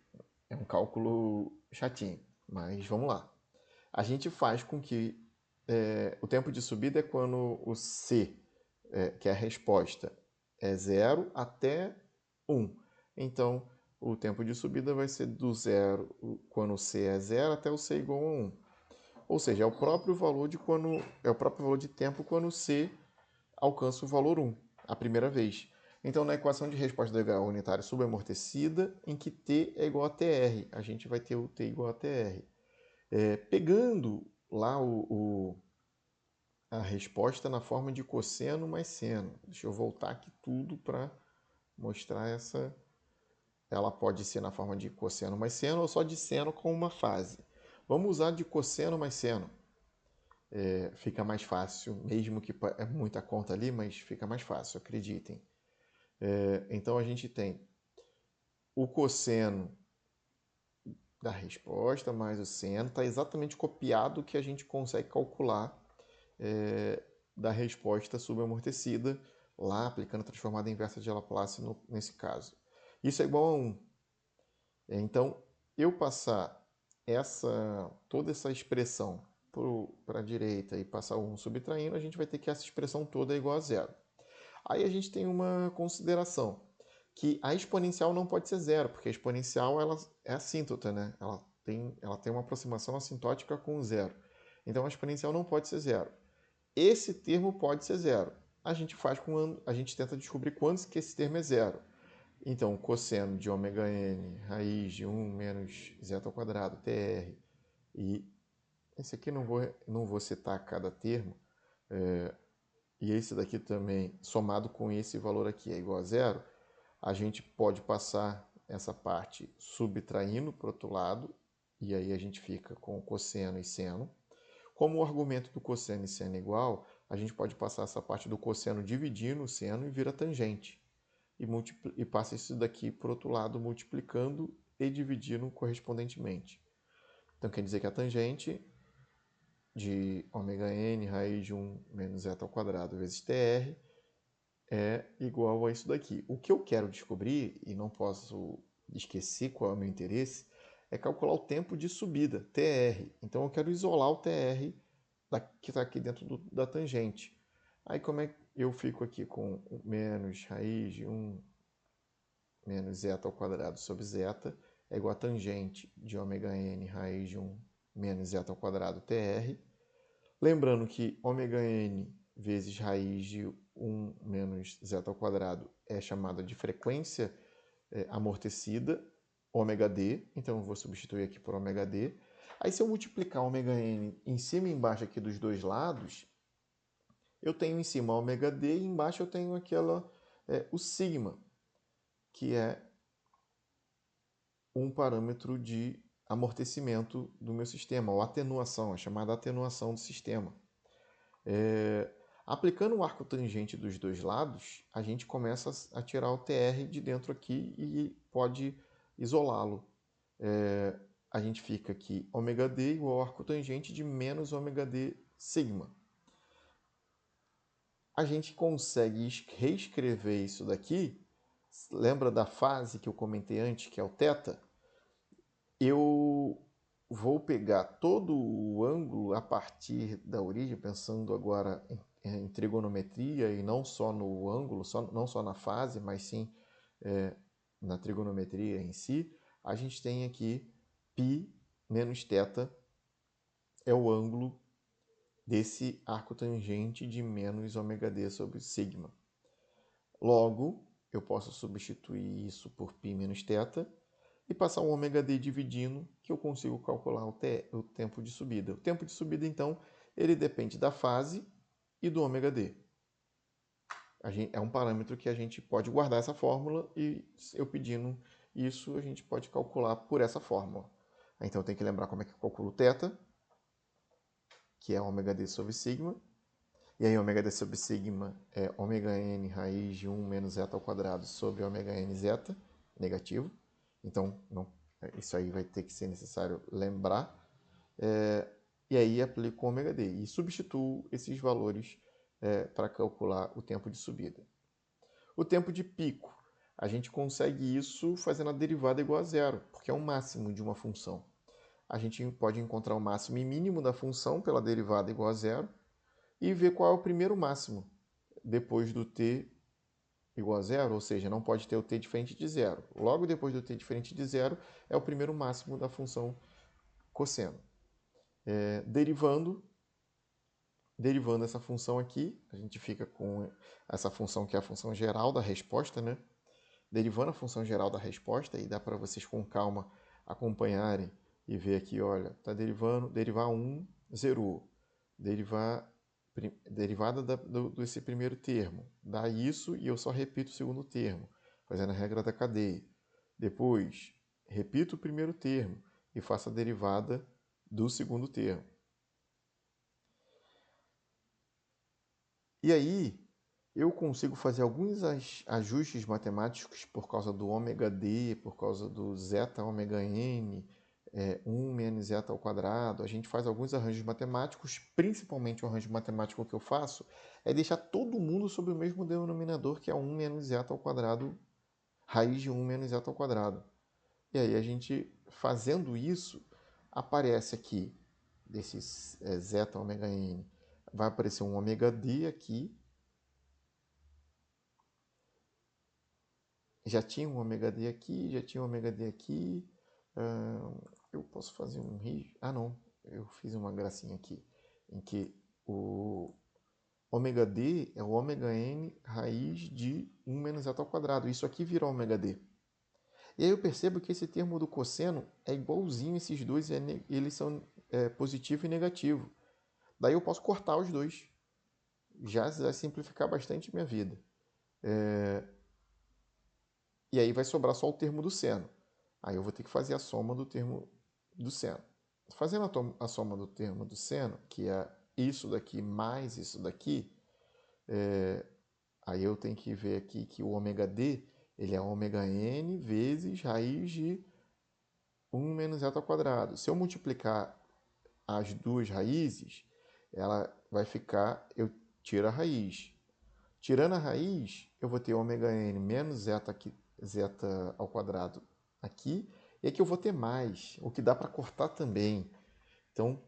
Speaker 1: é um cálculo chatinho, mas vamos lá. A gente faz com que o tempo de subida é quando o C, que é a resposta, é 0 até 1. Então, o tempo de subida vai ser do 0, quando o C é 0, até o C igual a 1. Ou seja, é o próprio valor de tempo quando o C alcança o valor 1, a primeira vez. Então, na equação de resposta da grau unitária subamortecida, em que T é igual a TR, a gente vai ter o T igual a TR. Pegando lá a resposta na forma de cosseno mais seno. Deixa eu voltar aqui tudo para mostrar essa. Ela pode ser na forma de cosseno mais seno ou só de seno com uma fase. Vamos usar de cosseno mais seno. Fica mais fácil, mesmo que é muita conta ali, mas fica mais fácil, acreditem. Então a gente tem o cosseno da resposta mais o seno, está exatamente copiado o que a gente consegue calcular da resposta subamortecida, lá aplicando a transformada inversa de Laplace nesse caso. Isso é igual a 1. Então, eu passar toda essa expressão para a direita e passar o 1 subtraindo, a gente vai ter que essa expressão toda é igual a 0. Aí a gente tem uma consideração, que a exponencial não pode ser 0, porque a exponencial ela é assíntota, né? Ela tem uma aproximação assintótica com o 0. Então a exponencial não pode ser 0. Esse termo pode ser 0. A gente tenta descobrir quando que esse termo é 0. Então, cosseno de ômega n, raiz de 1 menos zeta ao quadrado, TR. E esse aqui não vou citar cada termo. E esse daqui também, somado com esse valor aqui, é igual a 0. A gente pode passar essa parte subtraindo para o outro lado. E aí a gente fica com cosseno e seno. Como o argumento do cosseno e seno é igual, a gente pode passar essa parte do cosseno dividindo o seno e vira tangente. e passa isso daqui para o outro lado, multiplicando e dividindo correspondentemente. Então quer dizer que a tangente de ômega-n raiz de 1 menos zeta ao quadrado vezes tr é igual a isso daqui. O que eu quero descobrir, e não posso esquecer qual é o meu interesse, é calcular o tempo de subida, tr. Então eu quero isolar o tr que está aqui dentro da tangente. Aí como é que eu fico aqui com menos raiz de 1 menos zeta ao quadrado sobre zeta é igual a tangente de ômega-n raiz de 1 menos zeta ao quadrado tr. Lembrando que ômega-n vezes raiz de 1 menos zeta ao quadrado é chamada de frequência amortecida, ômega d, então eu vou substituir aqui por ômega d. Aí se eu multiplicar ômega-n em cima e embaixo aqui dos dois lados, eu tenho em cima ômega d e embaixo eu tenho o sigma, que é um parâmetro de amortecimento do meu sistema, ou atenuação, a chamada atenuação do sistema. Aplicando o arco tangente dos dois lados, a gente começa a tirar o TR de dentro aqui e pode isolá-lo. A gente fica aqui ômega d igual ao arco tangente de menos ômega d sigma. A gente consegue reescrever isso daqui. Lembra da fase que eu comentei antes, que é o θ? Eu vou pegar todo o ângulo a partir da origem, pensando agora em trigonometria e não só no ângulo, não só na fase, mas sim na trigonometria em si. A gente tem aqui π menos θ é o ângulo desse arco tangente de menos ômega d sobre sigma. Logo, eu posso substituir isso por π menos θ e passar o ômega d dividindo, que eu consigo calcular o tempo de subida. O tempo de subida, então, ele depende da fase e do ômega d. É um parâmetro que a gente pode guardar essa fórmula e eu pedindo isso, a gente pode calcular por essa fórmula. Então, eu tenho que lembrar como é que eu calculo θ, que é ômega d sobre sigma. E aí, ômega d sobre sigma é ômega n raiz de 1 menos zeta ao quadrado sobre ômega n zeta, negativo. Então, isso aí vai ter que ser necessário lembrar. E aí, aplico o ômega d e substituo esses valores para calcular o tempo de subida. O tempo de pico, a gente consegue isso fazendo a derivada igual a zero, porque é o máximo de uma função. A gente pode encontrar o máximo e mínimo da função pela derivada igual a zero e ver qual é o primeiro máximo depois do t igual a zero, ou seja, não pode ter o t diferente de zero. Logo depois do t diferente de zero é o primeiro máximo da função cosseno. Derivando essa função aqui, a gente fica com essa função que é a função geral da resposta, né? Derivando a função geral da resposta, e dá para vocês com calma acompanharem e ver aqui, olha, está derivando, derivar 1, zerou. Derivada desse primeiro termo, dá isso e eu só repito o segundo termo, fazendo a regra da cadeia. Depois, repito o primeiro termo e faço a derivada do segundo termo. E aí, eu consigo fazer alguns ajustes matemáticos por causa do ômega d, por causa do zeta ômega n, 1 menos zeta ao quadrado. A gente faz alguns arranjos matemáticos, principalmente o arranjo matemático que eu faço é deixar todo mundo sobre o mesmo denominador, que é 1 menos zeta ao quadrado, raiz de 1 menos zeta ao quadrado. E aí a gente, fazendo isso, aparece aqui, desse zeta ômega n, vai aparecer um ômega d aqui. Já tinha um ômega d aqui, já tinha um ômega d aqui. Eu posso fazer um risco. Ah, não. Eu fiz uma gracinha aqui. Em que o ômega d é o ômega n raiz de 1 menos zeta ao quadrado. Isso aqui virou ômega d. E aí eu percebo que esse termo do cosseno é igualzinho esses dois. Eles são positivo e negativo. Daí eu posso cortar os dois. Já vai simplificar bastante minha vida. E aí vai sobrar só o termo do seno. Aí eu vou ter que fazer a soma do termo do seno. Fazendo a soma do termo do seno, que é isso daqui mais isso daqui, Aí eu tenho que ver aqui que o ômega d, ele é ômega n vezes raiz de 1 menos zeta ao quadrado. Se eu multiplicar as duas raízes, ela vai ficar, eu tiro a raiz. Tirando a raiz, eu vou ter ômega n menos zeta, aqui, zeta ao quadrado aqui, e aqui eu vou ter mais, o que dá para cortar também. Então,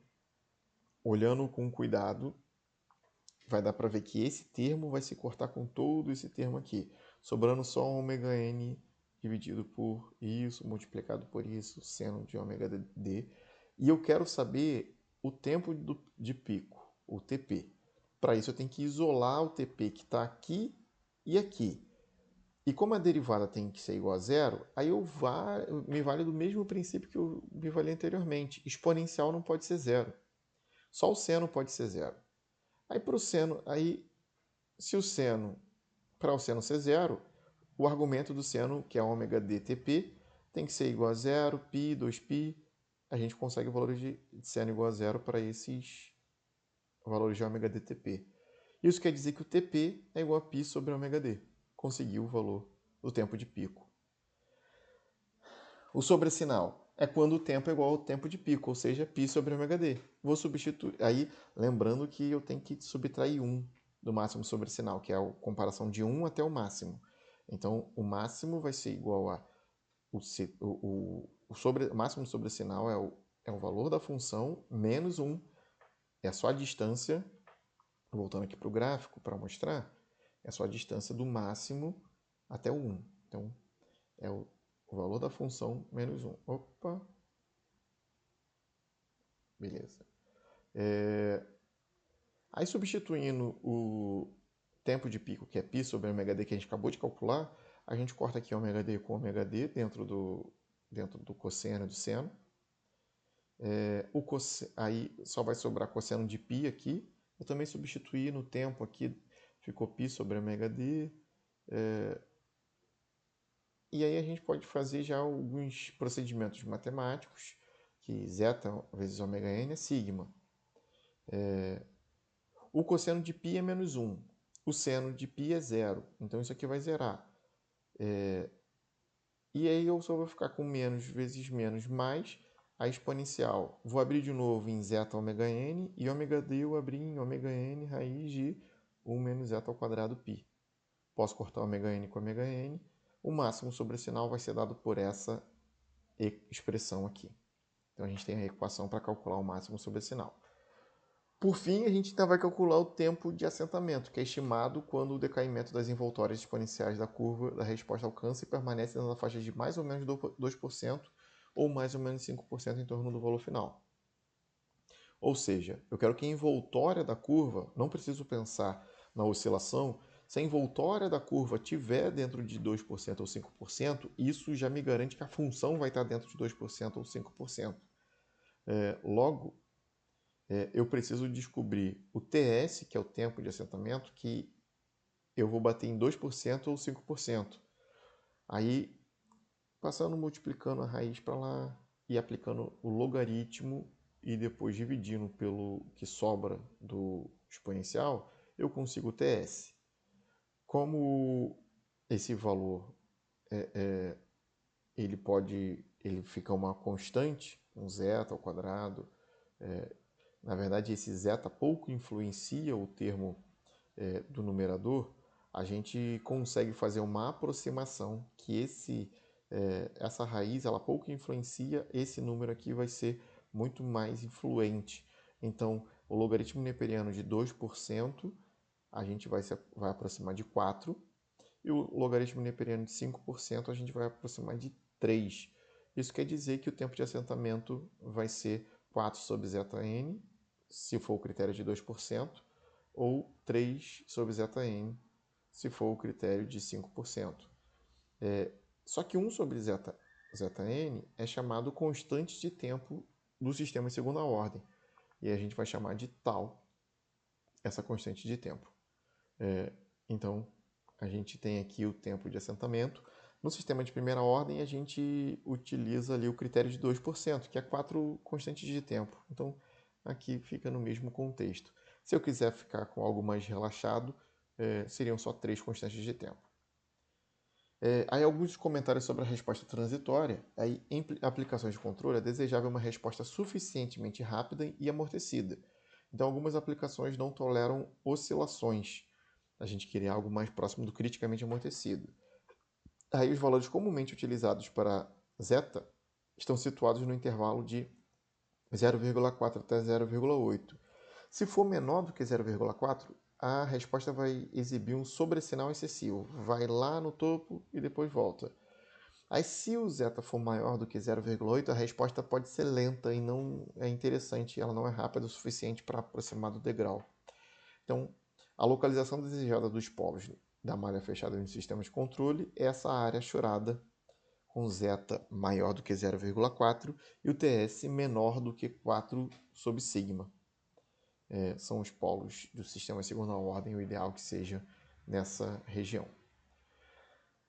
Speaker 1: olhando com cuidado, vai dar para ver que esse termo vai se cortar com todo esse termo aqui, sobrando só ômega n dividido por isso, multiplicado por isso, seno de ômega d. E eu quero saber o tempo de pico, o TP. Para isso eu tenho que isolar o TP que está aqui e aqui. E como a derivada tem que ser igual a zero, aí eu me vale do mesmo princípio que eu me vali anteriormente. Exponencial não pode ser zero. Só o seno pode ser zero. Aí para o seno, se o seno, para o seno ser zero, o argumento do seno, que é ômega dTp, tem que ser igual a zero, π, 2π. A gente consegue valores de seno igual a zero para esses valores de ômega dTp. Isso quer dizer que o Tp é igual a π sobre ômega d. Conseguiu o valor do tempo de pico. O sobresinal é quando o tempo é igual ao tempo de pico, ou seja, π sobre ômega d. Vou substituir. Aí, lembrando que eu tenho que subtrair 1 do máximo sobresinal, que é a comparação de 1 até o máximo. Então, o máximo vai ser igual a... O máximo sobresinal é o valor da função menos 1. É só a distância, voltando aqui para o gráfico para mostrar, é só a distância do máximo até o 1. Então, é o valor da função menos 1. Opa! Beleza. Aí, substituindo o tempo de pico, que é π sobre ômega d, que a gente acabou de calcular, a gente corta aqui ômega d com ômega d dentro do cosseno e do seno. Aí só vai sobrar cosseno de π aqui. Eu também substituí no tempo aqui, ficou π sobre ômega d. E aí a gente pode fazer já alguns procedimentos matemáticos, que zeta vezes ômega n é sigma. O cosseno de π é menos 1. O seno de π é zero. Então isso aqui vai zerar. E aí eu só vou ficar com menos vezes menos mais a exponencial. Vou abrir de novo em zeta ômega n e ômega d eu abri em ômega n raiz de 1 menos zeta ao quadrado π. Posso cortar ômega n com ômega n. O máximo sobresinal vai ser dado por essa expressão aqui. Então a gente tem a equação para calcular o máximo sobresinal. Por fim, a gente ainda vai calcular o tempo de assentamento, que é estimado quando o decaimento das envoltórias exponenciais da curva da resposta alcança e permanece na faixa de mais ou menos 2% ou mais ou menos 5% em torno do valor final. Ou seja, eu quero que a envoltória da curva, não preciso pensar na oscilação, se a envoltória da curva estiver dentro de 2% ou 5%, isso já me garante que a função vai estar dentro de 2% ou 5%. Logo, eu preciso descobrir o TS, que é o tempo de assentamento, que eu vou bater em 2% ou 5%. Aí, passando, multiplicando a raiz para lá e aplicando o logaritmo e depois dividindo pelo que sobra do exponencial, eu consigo o TS. Como esse valor ele fica uma constante, um zeta ao quadrado, na verdade esse zeta pouco influencia o termo do numerador, a gente consegue fazer uma aproximação que essa raiz ela pouco influencia, esse número aqui vai ser muito mais influente. Então, o logaritmo neperiano de 2%, a gente vai aproximar de 4, e o logaritmo neperiano de 5%, a gente vai aproximar de 3. Isso quer dizer que o tempo de assentamento vai ser 4 sobre zeta n, se for o critério de 2%, ou 3 sobre zeta n, se for o critério de 5%. Só que 1 sobre zeta n é chamado constante de tempo do sistema em segunda ordem. E a gente vai chamar de tal essa constante de tempo. Então, a gente tem aqui o tempo de assentamento. No sistema de primeira ordem, a gente utiliza ali o critério de 2%, que é 4 constantes de tempo. Então, aqui fica no mesmo contexto. Se eu quiser ficar com algo mais relaxado, seriam só 3 constantes de tempo. Aí alguns comentários sobre a resposta transitória. Aí, em aplicações de controle, é desejável uma resposta suficientemente rápida e amortecida. Então, algumas aplicações não toleram oscilações. A gente queria algo mais próximo do criticamente amortecido. Aí, os valores comumente utilizados para zeta estão situados no intervalo de 0,4 até 0,8. Se for menor do que 0,4, a resposta vai exibir um sobressinal excessivo. Vai lá no topo e depois volta. Aí, se o zeta for maior do que 0,8, a resposta pode ser lenta e não é interessante, ela não é rápida o suficiente para aproximar do degrau. Então, a localização desejada dos polos da malha fechada no sistema de controle é essa área chorada com zeta maior do que 0,4 e o TS menor do que 4 sobre sigma. São os polos do sistema de segunda ordem, o ideal que seja nessa região.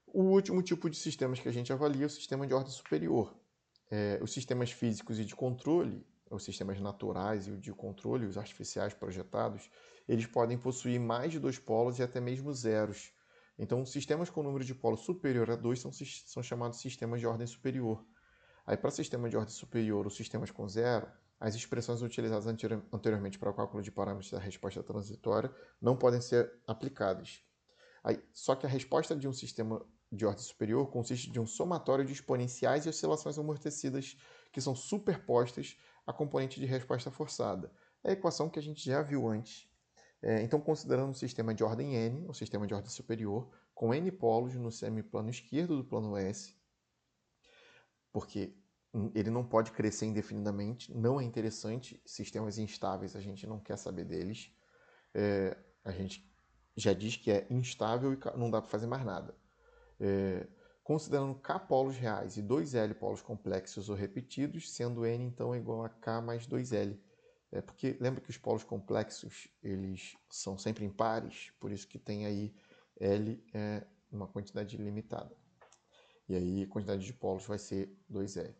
Speaker 1: O último tipo de sistemas que a gente avalia é o sistema de ordem superior. Os sistemas físicos e de controle, os sistemas naturais e o de controle, os artificiais projetados, eles podem possuir mais de 2 polos e até mesmo zeros. Então, sistemas com número de polos superior a 2 são chamados sistemas de ordem superior. Aí, para sistema de ordem superior ou sistemas com zero, as expressões utilizadas anteriormente para o cálculo de parâmetros da resposta transitória não podem ser aplicadas. Aí, só que a resposta de um sistema de ordem superior consiste de um somatório de exponenciais e oscilações amortecidas que são superpostas à componente de resposta forçada. É a equação que a gente já viu antes. Então, considerando um sistema de ordem n, um sistema de ordem superior, com n polos no semiplano esquerdo do plano S, porque ele não pode crescer indefinidamente, não é interessante. Sistemas instáveis, a gente não quer saber deles. A gente já diz que é instável e não dá para fazer mais nada. Considerando k polos reais e 2L polos complexos ou repetidos, sendo n então igual a k mais 2L. Porque lembra que os polos complexos eles são sempre impares, por isso que tem aí L é uma quantidade limitada. E aí a quantidade de polos vai ser 2L.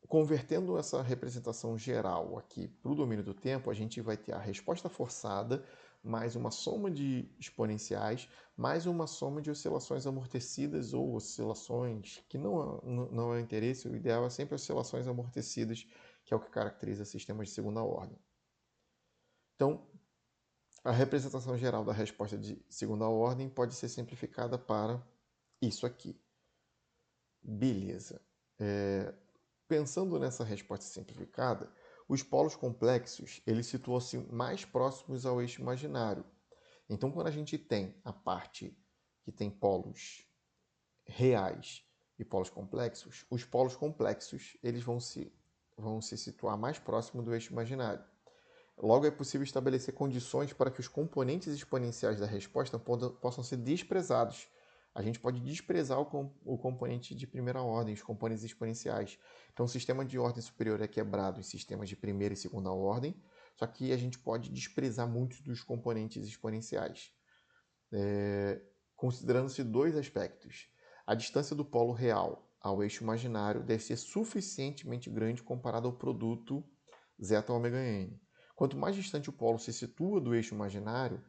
Speaker 1: Convertendo essa representação geral aqui para o domínio do tempo, a gente vai ter a resposta forçada, mais uma soma de exponenciais, mais uma soma de oscilações amortecidas ou oscilações que não é interesse, o ideal é sempre oscilações amortecidas, que é o que caracteriza sistemas de segunda ordem. Então, a representação geral da resposta de segunda ordem pode ser simplificada para isso aqui. Beleza. Pensando nessa resposta simplificada, os polos complexos eles situam-se mais próximos ao eixo imaginário. Então, quando a gente tem a parte que tem polos reais e polos complexos, os polos complexos eles vão se situar mais próximo do eixo imaginário. Logo, é possível estabelecer condições para que os componentes exponenciais da resposta possam ser desprezados. A gente pode desprezar o componente de primeira ordem, os componentes exponenciais. Então, o sistema de ordem superior é quebrado em sistemas de primeira e segunda ordem, só que a gente pode desprezar muitos dos componentes exponenciais. Considerando-se 2 aspectos. A distância do polo real ao eixo imaginário deve ser suficientemente grande comparado ao produto zeta ômega n. Quanto mais distante o polo se situa do eixo imaginário,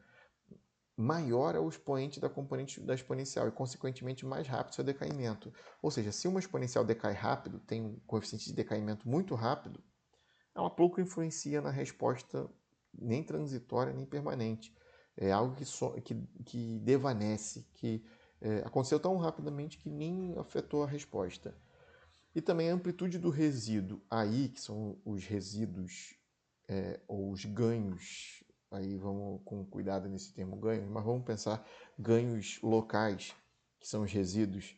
Speaker 1: maior é o expoente da componente da exponencial e, consequentemente, mais rápido seu decaimento. Ou seja, se uma exponencial decai rápido, tem um coeficiente de decaimento muito rápido, ela pouco influencia na resposta nem transitória nem permanente. É algo que devanece, que aconteceu tão rapidamente que nem afetou a resposta. E também a amplitude do resíduo aí, que são os resíduos ou os ganhos, aí vamos com cuidado nesse termo ganhos, mas vamos pensar ganhos locais, que são os resíduos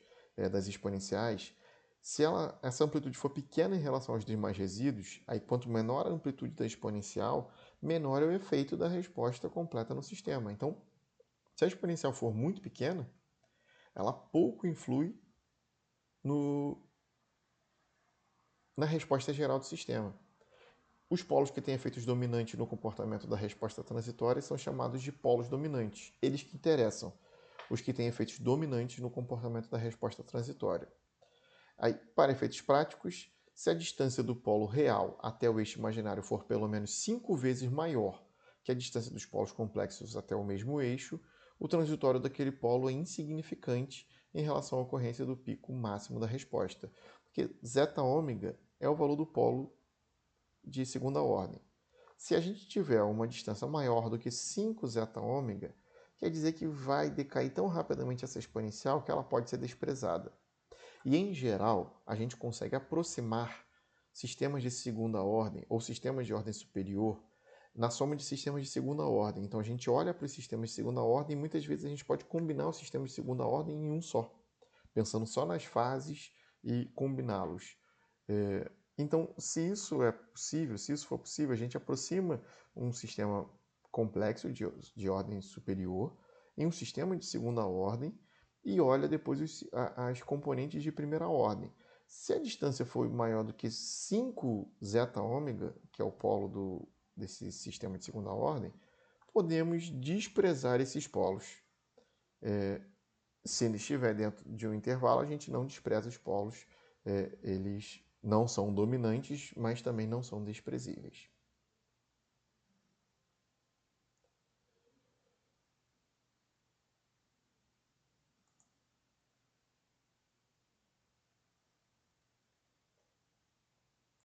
Speaker 1: das exponenciais. Se essa amplitude for pequena em relação aos demais resíduos, aí quanto menor a amplitude da exponencial, menor é o efeito da resposta completa no sistema. Então, se a exponencial for muito pequena, ela pouco influi na resposta geral do sistema. Os polos que têm efeitos dominantes no comportamento da resposta transitória são chamados de polos dominantes. Eles que interessam. Os que têm efeitos dominantes no comportamento da resposta transitória. Aí, para efeitos práticos, se a distância do polo real até o eixo imaginário for pelo menos 5 vezes maior que a distância dos polos complexos até o mesmo eixo, o transitório daquele polo é insignificante em relação à ocorrência do pico máximo da resposta, porque zeta-ômega é o valor do polo de segunda ordem. Se a gente tiver uma distância maior do que 5 zeta-ômega, quer dizer que vai decair tão rapidamente essa exponencial que ela pode ser desprezada. E, em geral, a gente consegue aproximar sistemas de segunda ordem ou sistemas de ordem superior na soma de sistemas de segunda ordem. Então, a gente olha para os sistemas de segunda ordem e muitas vezes a gente pode combinar os sistemas de segunda ordem em um só, pensando só nas fases e combiná-los. Então, se isso é possível, se isso for possível, a gente aproxima um sistema complexo de ordem superior em um sistema de segunda ordem e olha depois as componentes de primeira ordem. Se a distância for maior do que 5 zeta-ômega, que é o polo desse sistema de segunda ordem, podemos desprezar esses polos. Se ele estiver dentro de um intervalo, a gente não despreza os polos. Eles não são dominantes, mas também não são desprezíveis.